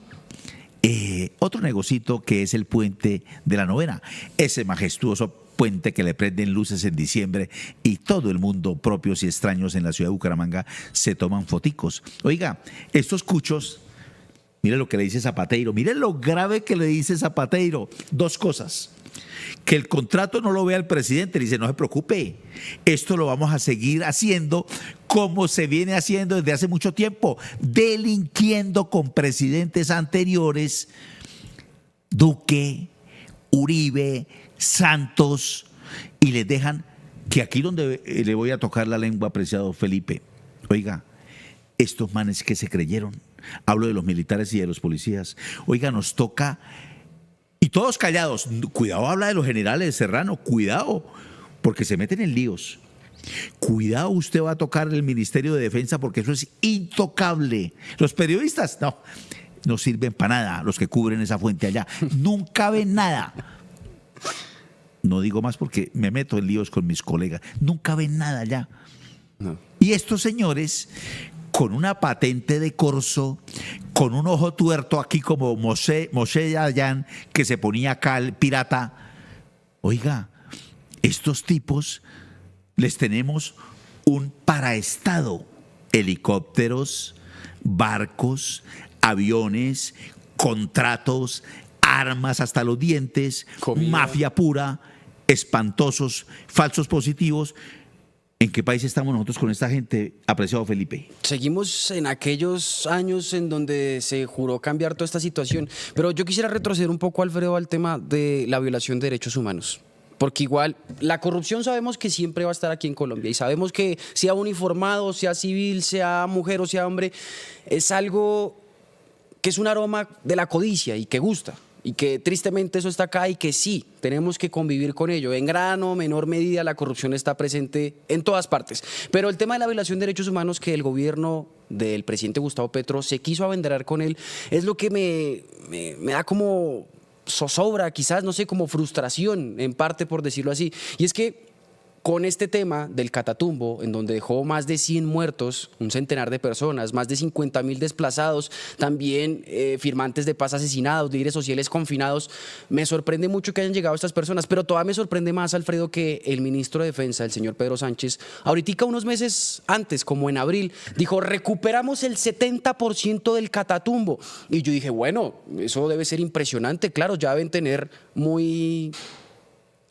otro negocito que es el puente de la Novena, ese majestuoso puente que le prenden luces en diciembre y todo el mundo, propios y extraños en la ciudad de Bucaramanga, se toman foticos. Oiga, estos cuchos, mire lo que le dice Zapateiro, mire lo grave que le dice Zapateiro. 2 cosas. Que el contrato no lo vea el presidente, le dice, no se preocupe, esto lo vamos a seguir haciendo como se viene haciendo desde hace mucho tiempo, delinquiendo con presidentes anteriores, Duque, Uribe, Santos, y les dejan que aquí donde le voy a tocar la lengua, apreciado Felipe, oiga, estos manes que se creyeron, hablo de los militares y de los policías, oiga, nos toca... Y todos callados. Cuidado, habla de los generales Serrano. Cuidado, porque se meten en líos. Cuidado, usted va a tocar el Ministerio de Defensa porque eso es intocable. Los periodistas, no sirven para nada, los que cubren esa fuente allá. Nunca ven nada. No digo más porque me meto en líos con mis colegas. Nunca ven nada allá. No. Y estos señores, con una patente de corso, con un ojo tuerto aquí como Moshe Dayan, que se ponía acá el pirata. Oiga, estos tipos les tenemos un paraestado, helicópteros, barcos, aviones, contratos, armas hasta los dientes, comida, mafia pura, espantosos, falsos positivos. ¿En qué país estamos nosotros con esta gente, apreciado Felipe? Seguimos en aquellos años en donde se juró cambiar toda esta situación, pero yo quisiera retroceder un poco, Alfredo, al tema de la violación de derechos humanos. Porque igual la corrupción sabemos que siempre va a estar aquí en Colombia y sabemos que sea uniformado, sea civil, sea mujer o sea hombre, es algo que es un aroma de la codicia y que gusta. Y que tristemente eso está acá y que sí, tenemos que convivir con ello. En gran o menor medida la corrupción está presente en todas partes. Pero el tema de la violación de derechos humanos que el gobierno del presidente Gustavo Petro se quiso avenderar con él es lo que me da como zozobra, quizás, no sé, como frustración en parte, por decirlo así. Y es que con este tema del Catatumbo, en donde dejó más de 100 muertos, un centenar de personas, más de 50.000 desplazados, también firmantes de paz asesinados, líderes sociales confinados, me sorprende mucho que hayan llegado estas personas, pero todavía me sorprende más, Alfredo, que el ministro de Defensa, el señor Pedro Sánchez, ahorita unos meses antes, como en abril, dijo, recuperamos el 70% del Catatumbo. Y yo dije, bueno, eso debe ser impresionante, claro, ya deben tener muy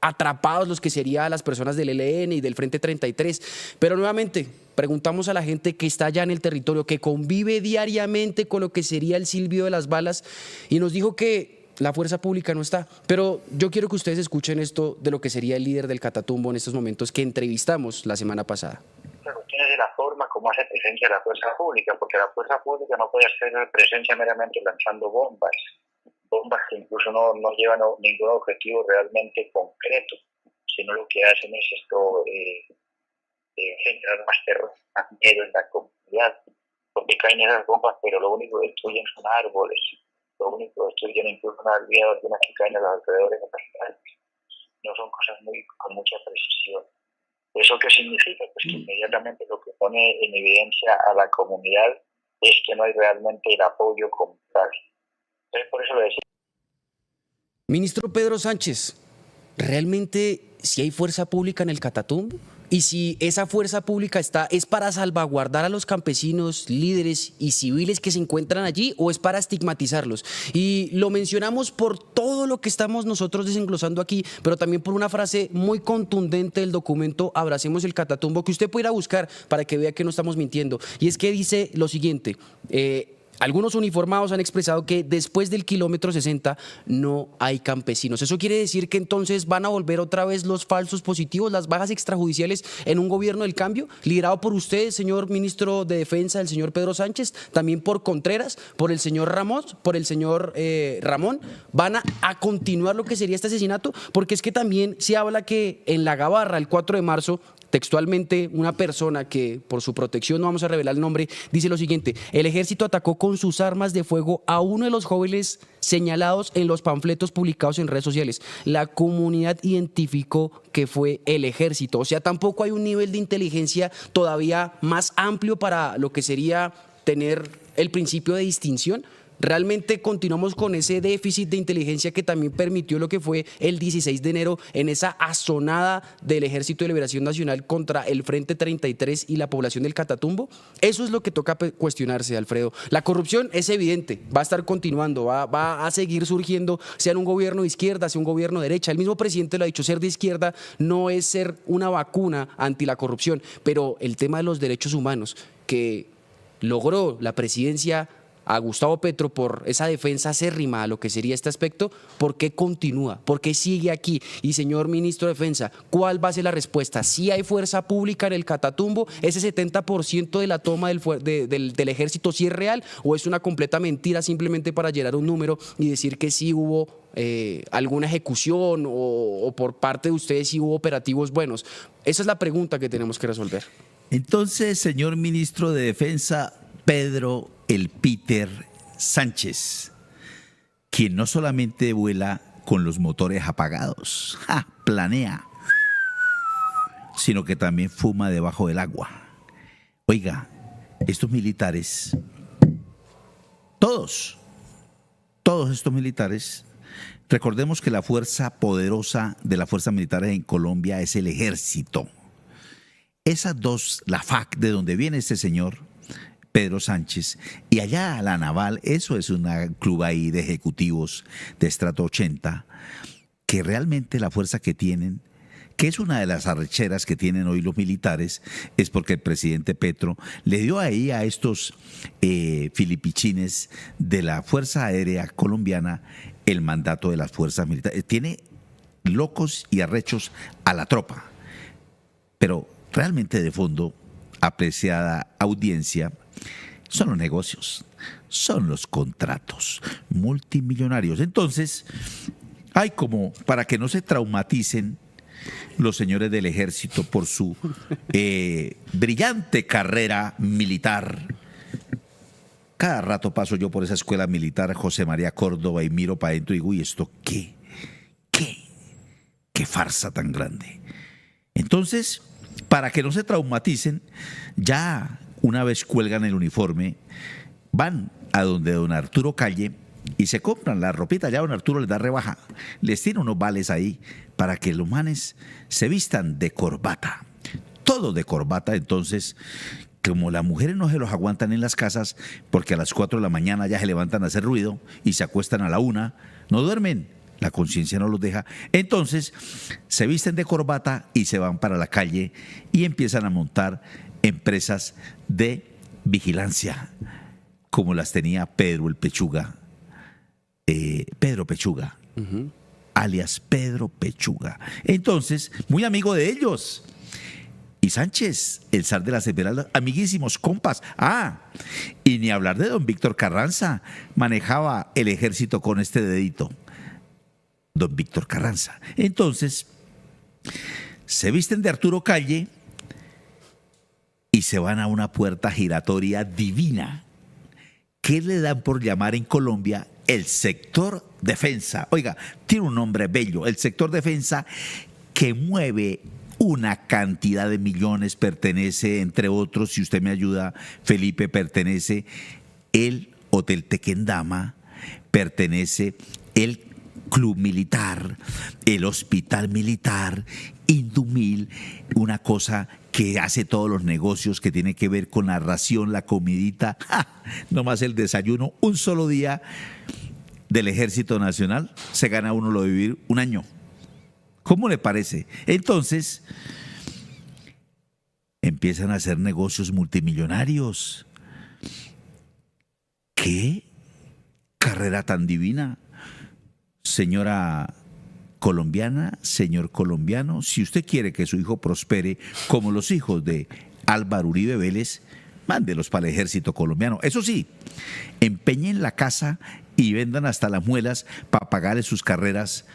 atrapados los que serían las personas del ELN y del Frente 33, pero nuevamente preguntamos a la gente que está allá en el territorio, que convive diariamente con lo que sería el silbido de las balas, y nos dijo que la fuerza pública no está. Pero yo quiero que ustedes escuchen esto de lo que sería el líder del Catatumbo en estos momentos que entrevistamos la semana pasada. La cuestión es de la forma como hace presencia la fuerza pública, porque la fuerza pública no puede hacer presencia meramente lanzando bombas que incluso no llevan ningún objetivo realmente concreto, sino lo que hacen es generar más terror, más miedo en la comunidad, porque caen esas bombas, pero lo único que destruyen son árboles, lo único que destruyen incluso algunas que caen a los alrededores de las ciudades. No son cosas con mucha precisión. ¿Eso qué significa? Pues que inmediatamente lo que pone en evidencia a la comunidad es que no hay realmente el apoyo como tal. Entonces, por eso lo decía. Ministro Pedro Sánchez, ¿realmente si hay fuerza pública en el Catatumbo? Y si esa fuerza pública es para salvaguardar a los campesinos, líderes y civiles que se encuentran allí, o es para estigmatizarlos. Y lo mencionamos por todo lo que estamos nosotros desenglosando aquí, pero también por una frase muy contundente del documento Abracemos el Catatumbo, que usted puede ir a buscar para que vea que no estamos mintiendo. Y es que dice lo siguiente: algunos uniformados han expresado que después del kilómetro 60 no hay campesinos. ¿Eso quiere decir que entonces van a volver otra vez los falsos positivos, las bajas extrajudiciales en un gobierno del cambio, liderado por usted, señor ministro de Defensa, el señor Pedro Sánchez, también por Contreras, por el señor Ramos, por el señor Ramón? ¿Van a continuar lo que sería este asesinato? Porque es que también se habla que en La Gabarra, el 4 de marzo, textualmente, una persona que por su protección no vamos a revelar el nombre, dice lo siguiente: el ejército atacó con sus armas de fuego a uno de los jóvenes señalados en los panfletos publicados en redes sociales. La comunidad identificó que fue el ejército. O sea, tampoco hay un nivel de inteligencia todavía más amplio para lo que sería tener el principio de distinción. ¿Realmente continuamos con ese déficit de inteligencia que también permitió lo que fue el 16 de enero en esa azonada del Ejército de Liberación Nacional contra el Frente 33 y la población del Catatumbo? Eso es lo que toca cuestionarse, Alfredo. La corrupción es evidente, va a estar continuando, va a seguir surgiendo, sea en un gobierno de izquierda, sea un gobierno de derecha. El mismo presidente lo ha dicho: ser de izquierda no es ser una vacuna anti la corrupción, pero el tema de los derechos humanos que logró la presidencia a Gustavo Petro por esa defensa acérrima a lo que sería este aspecto, ¿por qué continúa? ¿Por qué sigue aquí? Y señor ministro de Defensa, ¿cuál va a ser la respuesta? ¿Sí hay fuerza pública en el Catatumbo? ¿Ese 70% de la toma del ejército sí es real, o es una completa mentira simplemente para llenar un número y decir que sí hubo alguna ejecución o por parte de ustedes sí hubo operativos buenos? Esa es la pregunta que tenemos que resolver. Entonces, señor ministro de Defensa, Pedro el Peter Sánchez, quien no solamente vuela con los motores apagados, planea, sino que también fuma debajo del agua. Oiga, estos militares, todos estos militares, recordemos que la fuerza poderosa de las fuerzas militares en Colombia es el ejército. Esas dos, la FAC, de donde viene este señor Pedro Sánchez, y allá la Naval, eso es una club ahí de ejecutivos de estrato 80, que realmente la fuerza que tienen, que es una de las arrecheras que tienen hoy los militares, es porque el presidente Petro le dio ahí a estos filipichines de la Fuerza Aérea Colombiana el mandato de las fuerzas militares. Tiene locos y arrechos a la tropa, pero realmente de fondo, apreciada audiencia, son los negocios, son los contratos multimillonarios. Entonces, hay como, para que no se traumaticen los señores del ejército por su brillante carrera militar. Cada rato paso yo por esa escuela militar José María Córdoba y miro para adentro y digo: ¿y esto qué farsa tan grande? Entonces, para que no se traumaticen, ya una vez cuelgan el uniforme, van a donde don Arturo Calle y se compran la ropita. Ya don Arturo les da rebaja, les tiene unos vales ahí para que los manes se vistan de corbata, todo de corbata. Entonces, como las mujeres no se los aguantan en las casas, porque a las 4 de la mañana ya se levantan a hacer ruido y se acuestan a la 1, no duermen, la conciencia no los deja, entonces se visten de corbata y se van para la calle y empiezan a montar empresas de vigilancia, como las tenía Pedro el Pechuga, Pedro Pechuga, alias Pedro Pechuga. Entonces, muy amigo de ellos. Y Sánchez, el zar de las esmeraldas, amiguísimos, compas. Y ni hablar de don Víctor Carranza, manejaba el ejército con este dedito. Don Víctor Carranza. Entonces, se visten de Arturo Calle y se van a una puerta giratoria divina, que le dan por llamar en Colombia el sector defensa. Oiga, tiene un nombre bello, el sector defensa, que mueve una cantidad de millones, pertenece, entre otros, si usted me ayuda, Felipe, pertenece el Hotel Tequendama, pertenece el Club Militar, el Hospital Militar, Indumil, una cosa que hace todos los negocios que tiene que ver con la ración, la comidita, nomás el desayuno, un solo día del Ejército Nacional, se gana uno lo de vivir un año. ¿Cómo le parece? Entonces, empiezan a hacer negocios multimillonarios. ¿Qué carrera tan divina? Señora colombiana, señor colombiano, si usted quiere que su hijo prospere como los hijos de Álvaro Uribe Vélez, mándelos para el ejército colombiano. Eso sí, empeñen la casa y vendan hasta las muelas para pagarle sus carreras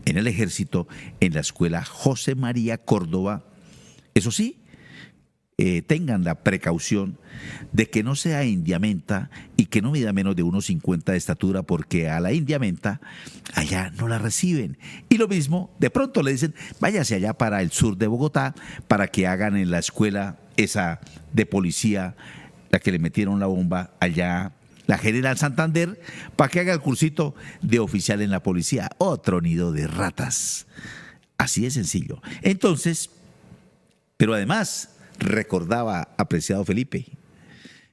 en el ejército, en la escuela José María Córdoba. Eso sí, tengan la precaución de que no sea indiamenta y que no mida menos de 1,50 de estatura, porque a la indiamenta allá no la reciben. Y lo mismo, de pronto le dicen, váyase allá para el sur de Bogotá para que hagan en la escuela esa de policía, la que le metieron la bomba allá, la General Santander, para que haga el cursito de oficial en la policía. Otro nido de ratas. Así de sencillo. Entonces, pero además, recordaba, apreciado Felipe,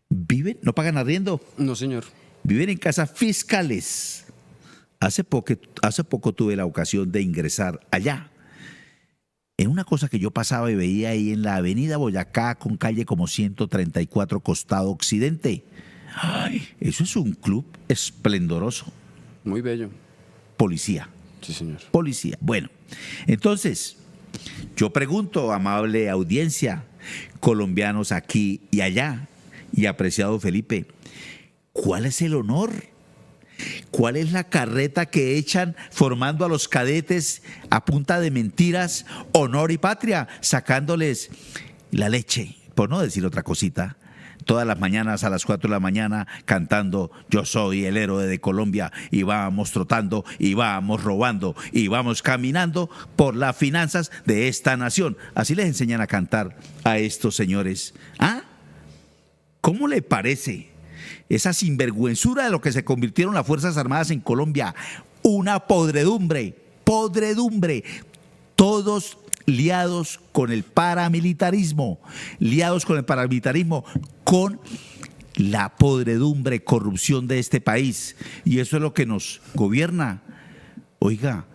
viven, no pagan arriendo. No, señor. Viven en casas fiscales. Hace poco tuve la ocasión de ingresar allá. En una cosa que yo pasaba y veía ahí en la avenida Boyacá, con calle como 134, costado occidente. Ay, eso es un club esplendoroso. Muy bello. Policía. Sí, señor. Policía. Bueno, entonces, yo pregunto, amable audiencia, colombianos aquí y allá, y apreciado Felipe, ¿cuál es el honor? ¿Cuál es la carreta que echan formando a los cadetes a punta de mentiras, honor y patria, sacándoles la leche, por no decir otra cosita? Todas las mañanas a las 4 de la mañana cantando yo soy el héroe de Colombia, y vamos trotando y vamos robando y vamos caminando por las finanzas de esta nación. Así les enseñan a cantar a estos señores. ¿Ah? ¿Cómo le parece esa sinvergüenzura de lo que se convirtieron las Fuerzas Armadas en Colombia? Una podredumbre, podredumbre. Todos liados con el paramilitarismo, con la podredumbre, corrupción de este país. Y eso es lo que nos gobierna. Oiga,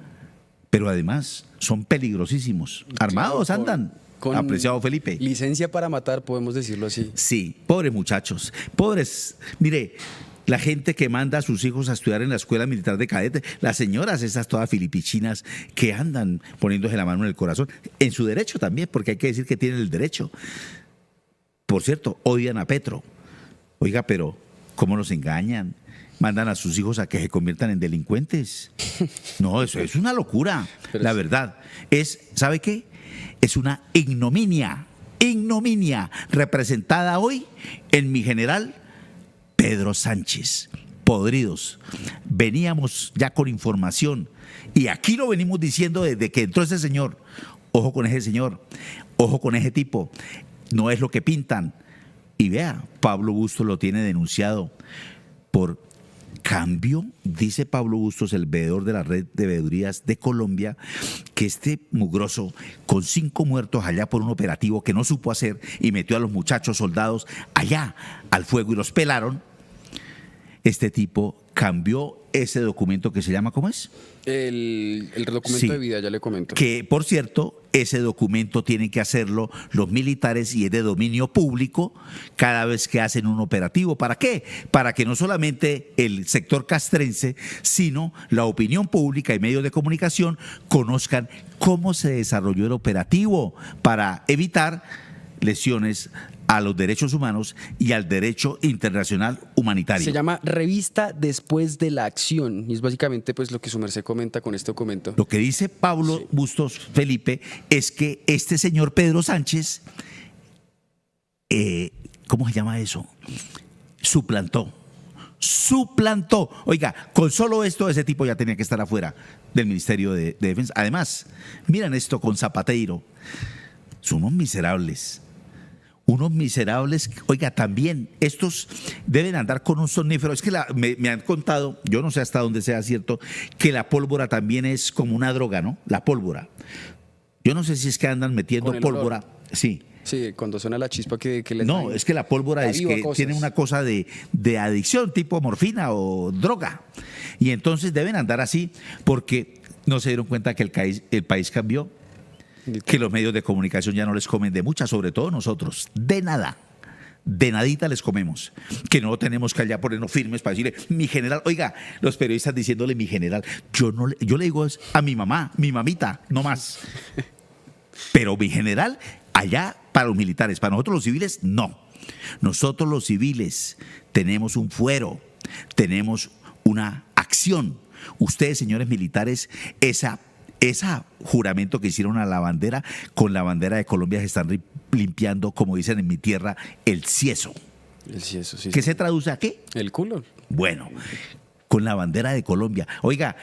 pero además son peligrosísimos. Armados andan, apreciado Felipe. Licencia para matar, podemos decirlo así. Sí, pobres muchachos, pobres. Mire, la gente que manda a sus hijos a estudiar en la Escuela Militar de Cadetes, las señoras esas todas filipichinas que andan poniéndose la mano en el corazón, en su derecho también, porque hay que decir que tienen el derecho. Por cierto, odian a Petro. Oiga, pero ¿cómo los engañan? Mandan a sus hijos a que se conviertan en delincuentes. No, eso es una locura. Pero la verdad es, ¿sabe qué? Es una ignominia representada hoy en mi general Pedro Sánchez. Podridos. Veníamos ya con información y aquí lo venimos diciendo desde que entró ese señor. Ojo con ese señor, ojo con ese tipo. No es lo que pintan. Y vea, Pablo Bustos lo tiene denunciado por cambio. Dice Pablo Bustos, el veedor de la red de veedurías de Colombia, que este mugroso, con 5 muertos allá por un operativo que no supo hacer y metió a los muchachos soldados allá al fuego y los pelaron, este tipo cambió ese documento que se llama, ¿cómo es? El documento Sí. de vida, ya le comento. Que, por cierto, ese documento tienen que hacerlo los militares y es de dominio público cada vez que hacen un operativo. ¿Para qué? Para que no solamente el sector castrense, sino la opinión pública y medios de comunicación conozcan cómo se desarrolló el operativo para evitar lesiones a los derechos humanos y al derecho internacional humanitario. Se llama Revista Después de la Acción y es básicamente pues lo que su merced comenta con este documento. Lo que dice Pablo Bustos, Felipe, es que este señor Pedro Sánchez, ¿cómo se llama eso? Suplantó. Oiga, con solo esto ese tipo ya tenía que estar afuera del Ministerio de Defensa. Además, miren esto con Zapateiro. Son unos miserables. Unos miserables, oiga, también estos deben andar con un somnífero. Es que me han contado, yo no sé hasta dónde sea cierto, que la pólvora también es como una droga, ¿no? La pólvora. Yo no sé si es que andan metiendo pólvora. Olor. Sí. Sí, cuando suena la chispa que les No, es que la pólvora es que tiene una cosa de adicción, tipo morfina o droga. Y entonces deben andar así porque no se dieron cuenta que el país cambió, que los medios de comunicación ya no les comen de mucha, sobre todo nosotros, de nada. De nadita les comemos, que no tenemos que allá ponernos firmes para decirle, mi general, oiga, los periodistas diciéndole mi general, yo le digo a mi mamá, mi mamita, no más. Pero mi general, allá para los militares, para nosotros los civiles, no. Nosotros los civiles tenemos un fuero, tenemos una acción. Ustedes, señores militares, ese juramento que hicieron a la bandera, con la bandera de Colombia se están limpiando, como dicen en mi tierra, el cieso. El cieso, sí. ¿Qué se traduce a qué? El culo. Bueno, con la bandera de Colombia. Oiga,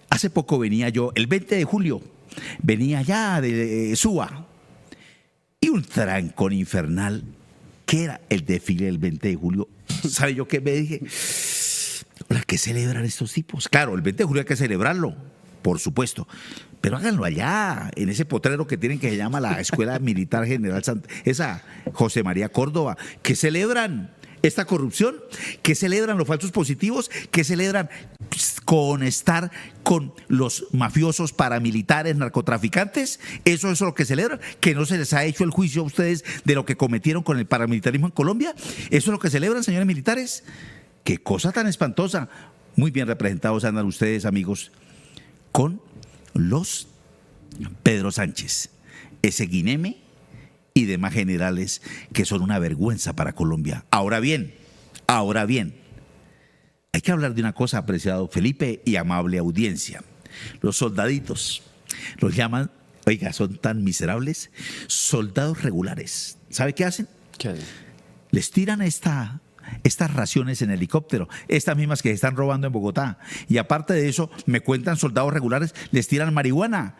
hace poco venía yo, el 20 de julio, venía ya de Suba, y un trancón infernal, que era el desfile del 20 de julio. ¿Sabe yo qué me dije? ¿Qué celebran estos tipos? Claro, el 20 de julio hay que celebrarlo, por supuesto, pero háganlo allá, en ese potrero que tienen que se llama la Escuela Militar General esa José María Córdoba, que celebran esta corrupción, que celebran los falsos positivos, que celebran con estar con los mafiosos, paramilitares, narcotraficantes. Eso es lo que celebran, que no se les ha hecho el juicio a ustedes de lo que cometieron con el paramilitarismo en Colombia. Eso es lo que celebran, señores militares. Qué cosa tan espantosa. Muy bien representados andan ustedes, amigos, con los Pedro Sánchez, ese Guineme y demás generales que son una vergüenza para Colombia. Ahora bien, hay que hablar de una cosa, apreciado Felipe y amable audiencia. Los soldaditos los llaman, oiga, son tan miserables, soldados regulares. ¿Sabe qué hacen? ¿Qué hacen? Les tiran estas raciones en helicóptero, estas mismas que se están robando en Bogotá. Y aparte de eso, me cuentan soldados regulares, les tiran marihuana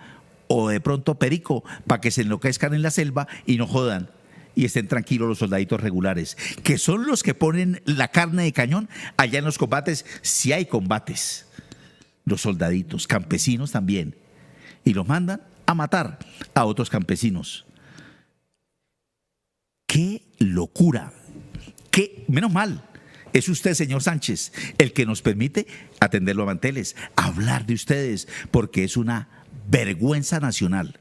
o de pronto perico para que se enloquezcan en la selva y no jodan y estén tranquilos los soldaditos regulares, que son los que ponen la carne de cañón allá en los combates, si hay combates. Los soldaditos, campesinos también, y los mandan a matar a otros campesinos. ¡Qué locura! Menos mal, es usted, señor Sánchez, el que nos permite atenderlo a manteles, hablar de ustedes, porque es una vergüenza nacional.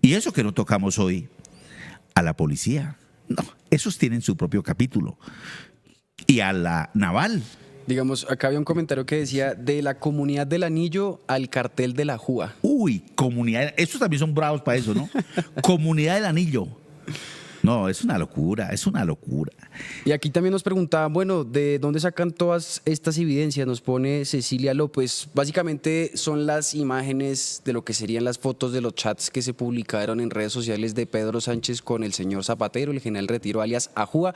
Y eso que no tocamos hoy, a la policía, no, esos tienen su propio capítulo. Y a la naval. Digamos, acá había un comentario que decía, de la comunidad del Anillo al cartel de la Júa. Uy, comunidad, estos también son bravos para eso, ¿no? Comunidad del Anillo. No, es una locura, es una locura. Y aquí también nos preguntaban, bueno, ¿de dónde sacan todas estas evidencias? Nos pone Cecilia López. Básicamente son las imágenes de lo que serían las fotos de los chats que se publicaron en redes sociales de Pedro Sánchez con el señor Zapatero, el general Retiro alias Ajúa.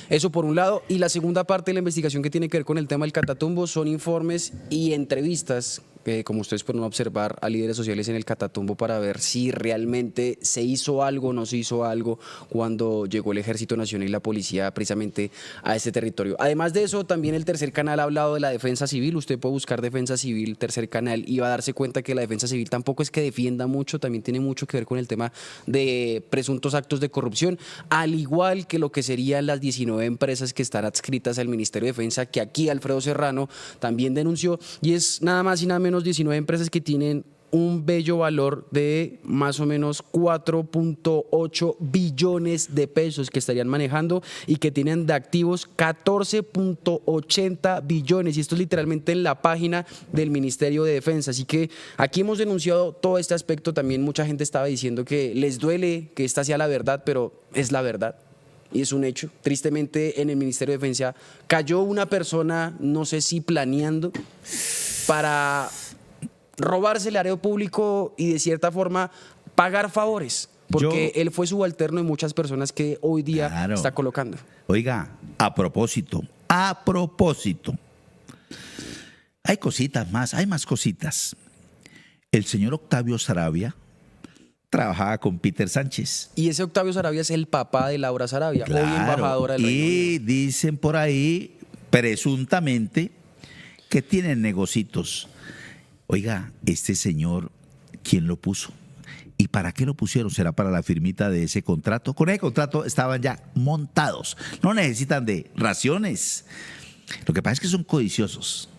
Eso por un lado. Y la segunda parte de la investigación que tiene que ver con el tema del Catatumbo son informes y entrevistas como ustedes pueden observar, a líderes sociales en el Catatumbo para ver si realmente se hizo algo o no se hizo algo cuando llegó el Ejército Nacional y la Policía precisamente a este territorio. Además de eso, también el Tercer Canal ha hablado de la defensa civil. Usted puede buscar defensa civil, Tercer Canal, y va a darse cuenta que la defensa civil tampoco es que defienda mucho, también tiene mucho que ver con el tema de presuntos actos de corrupción, al igual que lo que serían las 19 empresas que están adscritas al Ministerio de Defensa, que aquí Alfredo Serrano también denunció, y es nada más y nada menos 19 empresas que tienen un bello valor de más o menos 4.8 billones de pesos que estarían manejando y que tienen de activos 14.80 billones. Y esto es literalmente en la página del Ministerio de Defensa. Así que aquí hemos denunciado todo este aspecto. También mucha gente estaba diciendo que les duele que esta sea la verdad, pero es la verdad. Y es un hecho. Tristemente, en el Ministerio de Defensa cayó una persona, no sé si planeando, para robarse el erario público y de cierta forma pagar favores, porque él fue subalterno de muchas personas que hoy día está colocando. Oiga, a propósito, hay cositas más, hay más cositas. El señor Octavio Saravia trabajaba con Peter Sánchez. Y ese Octavio Sarabia es el papá de Laura Sarabia, hoy embajadora del Reino y Unido. dicen por ahí, presuntamente, que tienen negocitos. Oiga, este señor, ¿quién lo puso? ¿Y para qué lo pusieron? ¿Será para la firmita de ese contrato? Con ese contrato estaban ya montados. No necesitan de raciones. Lo que pasa es que son codiciosos.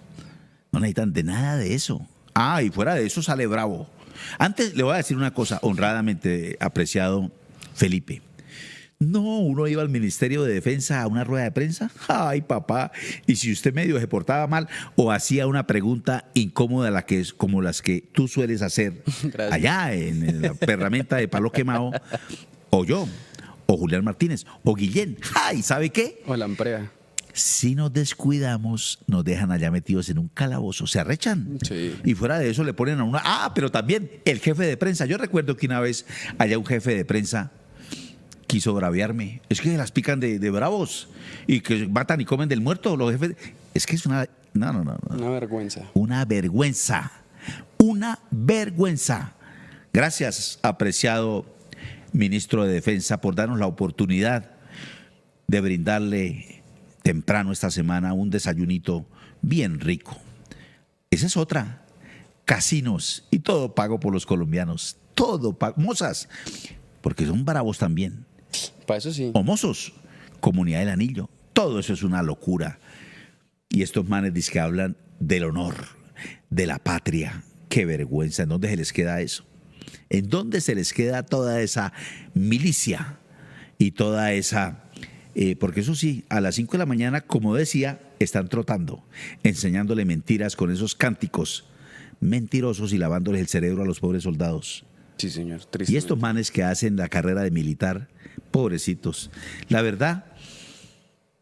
No necesitan de nada de eso. Ah, y fuera de eso sale bravo. Antes le voy a decir una cosa, honradamente, apreciado Felipe. No, uno iba al Ministerio de Defensa a una rueda de prensa. Ay, papá. Y si usted medio se portaba mal o hacía una pregunta incómoda, como las que tú sueles hacer Gracias. allá en la ferramenta de Palo Quemado, o yo, o Julián Martínez, o Guillén. Ay, ¿sabe qué? O Lamprea. Si nos descuidamos, nos dejan allá metidos en un calabozo, se arrechan. Sí. Y fuera de eso le ponen a uno. Ah, pero también el jefe de prensa. Yo recuerdo que una vez allá un jefe de prensa quiso braviarme. Es que las pican de bravos y que matan y comen del muerto los jefes. Es que es una. No. Una vergüenza. Una vergüenza. Una vergüenza. Gracias, apreciado ministro de Defensa, por darnos la oportunidad de brindarle temprano esta semana un desayunito bien rico. Esa es otra. Casinos y todo pago por los colombianos. Todo pago. Mozas, porque son bravos también. Para eso sí. O mozos, Comunidad del Anillo. Todo eso es una locura. Y estos manes dicen que hablan del honor, de la patria. Qué vergüenza. ¿En dónde se les queda eso? ¿En dónde se les queda toda esa milicia y toda esa... porque eso sí, a las 5 de la mañana, como decía, están trotando, enseñándole mentiras con esos cánticos mentirosos y lavándoles el cerebro a los pobres soldados. Sí, señor. Y Tristemente. estos manes que hacen la carrera de militar, pobrecitos. La verdad,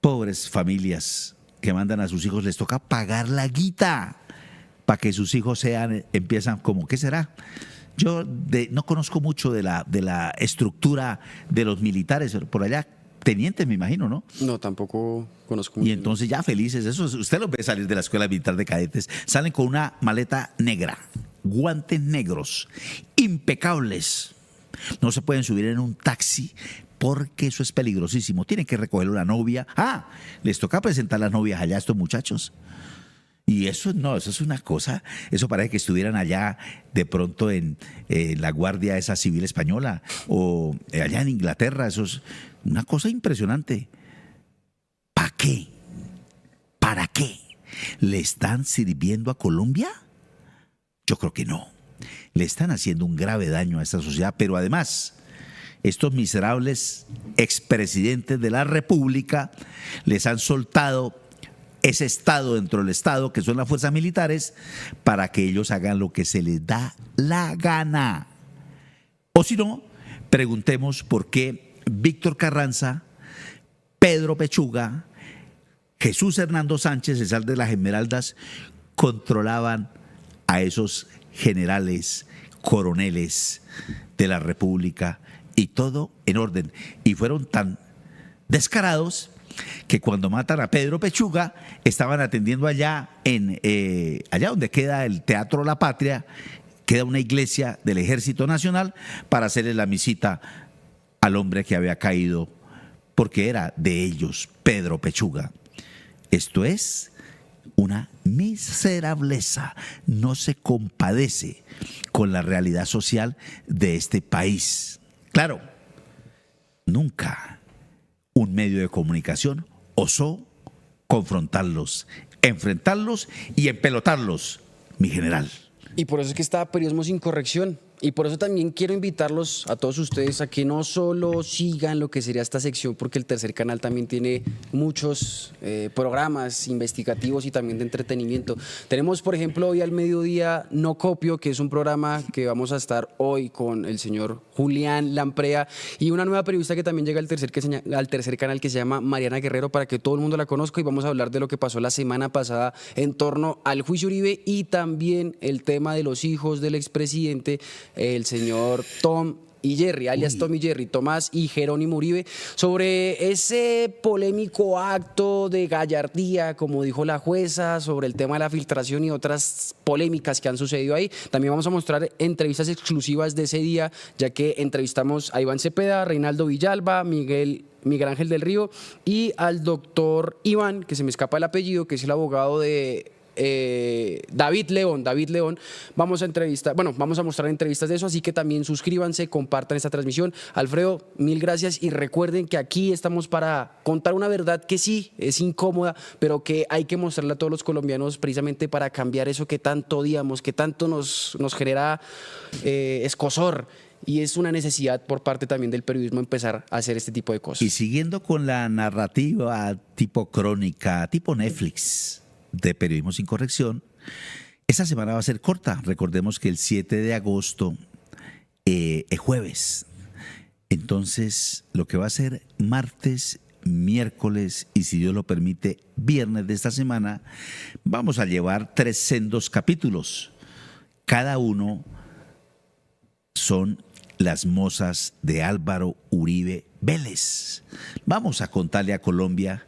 pobres familias que mandan a sus hijos, les toca pagar la guita para que sus hijos empiezan como, ¿qué será? Yo no conozco mucho de la estructura de los militares, por allá, tenientes me imagino, ¿no? No, tampoco conozco Y mucho. entonces ya felices, eso, usted los ve salir de la escuela militar de cadetes, salen con una maleta negra, guantes negros, impecables. No se pueden subir en un taxi porque eso es peligrosísimo. Tienen que recoger una novia. Ah, les toca presentar las novias allá a estos muchachos. Y eso no, eso es una cosa, eso parece que estuvieran allá de pronto en la Guardia esa Civil Española o allá en Inglaterra, eso es una cosa impresionante. ¿Para qué? ¿Para qué? ¿Le están sirviendo a Colombia? Yo creo que no. Le están haciendo un grave daño a esta sociedad, pero además, estos miserables expresidentes de la República les han soltado ese Estado dentro del Estado, que son las fuerzas militares, para que ellos hagan lo que se les da la gana. O si no, preguntemos por qué Víctor Carranza, Pedro Pechuga, Jesús Hernando Sánchez, el zar de las Esmeraldas, controlaban a esos generales, coroneles de la República, y todo en orden. Y fueron tan descarados que cuando matan a Pedro Pechuga, estaban atendiendo allá allá donde queda el Teatro La Patria, queda una iglesia del Ejército Nacional, para hacerle la misita al hombre que había caído, porque era de ellos, Pedro Pechuga. Esto es una miserableza, no se compadece con la realidad social de este país. Claro, nunca un medio de comunicación osó confrontarlos, enfrentarlos y empelotarlos, mi general. Y por eso es que está Periodismo Sin Corrección. Y por eso también quiero invitarlos a todos ustedes a que no solo sigan lo que sería esta sección, porque el Tercer Canal también tiene muchos programas investigativos y también de entretenimiento. Tenemos, por ejemplo, hoy al mediodía No Copio, que es un programa que vamos a estar hoy con el señor Julián Lamprea y una nueva periodista que también llega al tercer Canal, que se llama Mariana Guerrero, para que todo el mundo la conozca, y vamos a hablar de lo que pasó la semana pasada en torno al juicio Uribe y también el tema de los hijos del expresidente, el señor Tom y Jerry, alias Tommy Jerry, Tomás y Jerónimo Uribe, sobre ese polémico acto de gallardía, como dijo la jueza, sobre el tema de la filtración y otras polémicas que han sucedido ahí. También vamos a mostrar entrevistas exclusivas de ese día, ya que entrevistamos a Iván Cepeda, Reinaldo Villalba, Miguel Ángel del Río y al doctor Iván, que se me escapa el apellido, que es el abogado de David León. Vamos a mostrar entrevistas de eso, así que también suscríbanse, compartan esta transmisión. Alfredo, mil gracias y recuerden que aquí estamos para contar una verdad que sí es incómoda, pero que hay que mostrarla a todos los colombianos precisamente para cambiar eso que tanto odiamos, que tanto nos genera escozor. Y es una necesidad por parte también del periodismo empezar a hacer este tipo de cosas. Y siguiendo con la narrativa tipo crónica, tipo Netflix de Periodismo sin Corrección, esta semana va a ser corta. Recordemos que el 7 de agosto es jueves. Entonces, lo que va a ser martes, miércoles y, si Dios lo permite, viernes de esta semana, vamos a llevar 3 sendos capítulos. Cada uno son las mozas de Álvaro Uribe Vélez. Vamos a contarle a Colombia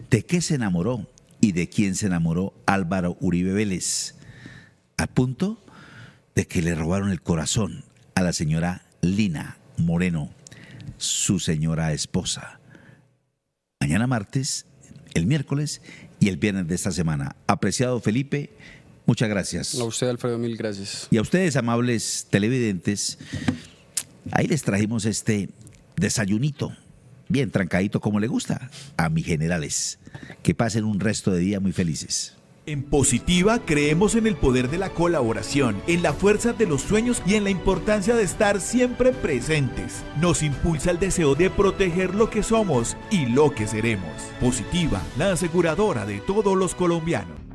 de qué se enamoró y de quién se enamoró Álvaro Uribe Vélez, al punto de que le robaron el corazón a la señora Lina Moreno, su señora esposa. Mañana martes, el miércoles y el viernes de esta semana. Apreciado Felipe, muchas gracias. A usted, Alfredo, mil gracias. Y a ustedes, amables televidentes, ahí les trajimos este desayunito, bien trancadito como le gusta a mis generales. Que pasen un resto de día muy felices. En Positiva creemos en el poder de la colaboración, en la fuerza de los sueños y en la importancia de estar siempre presentes. Nos impulsa el deseo de proteger lo que somos y lo que seremos. Positiva, la aseguradora de todos los colombianos.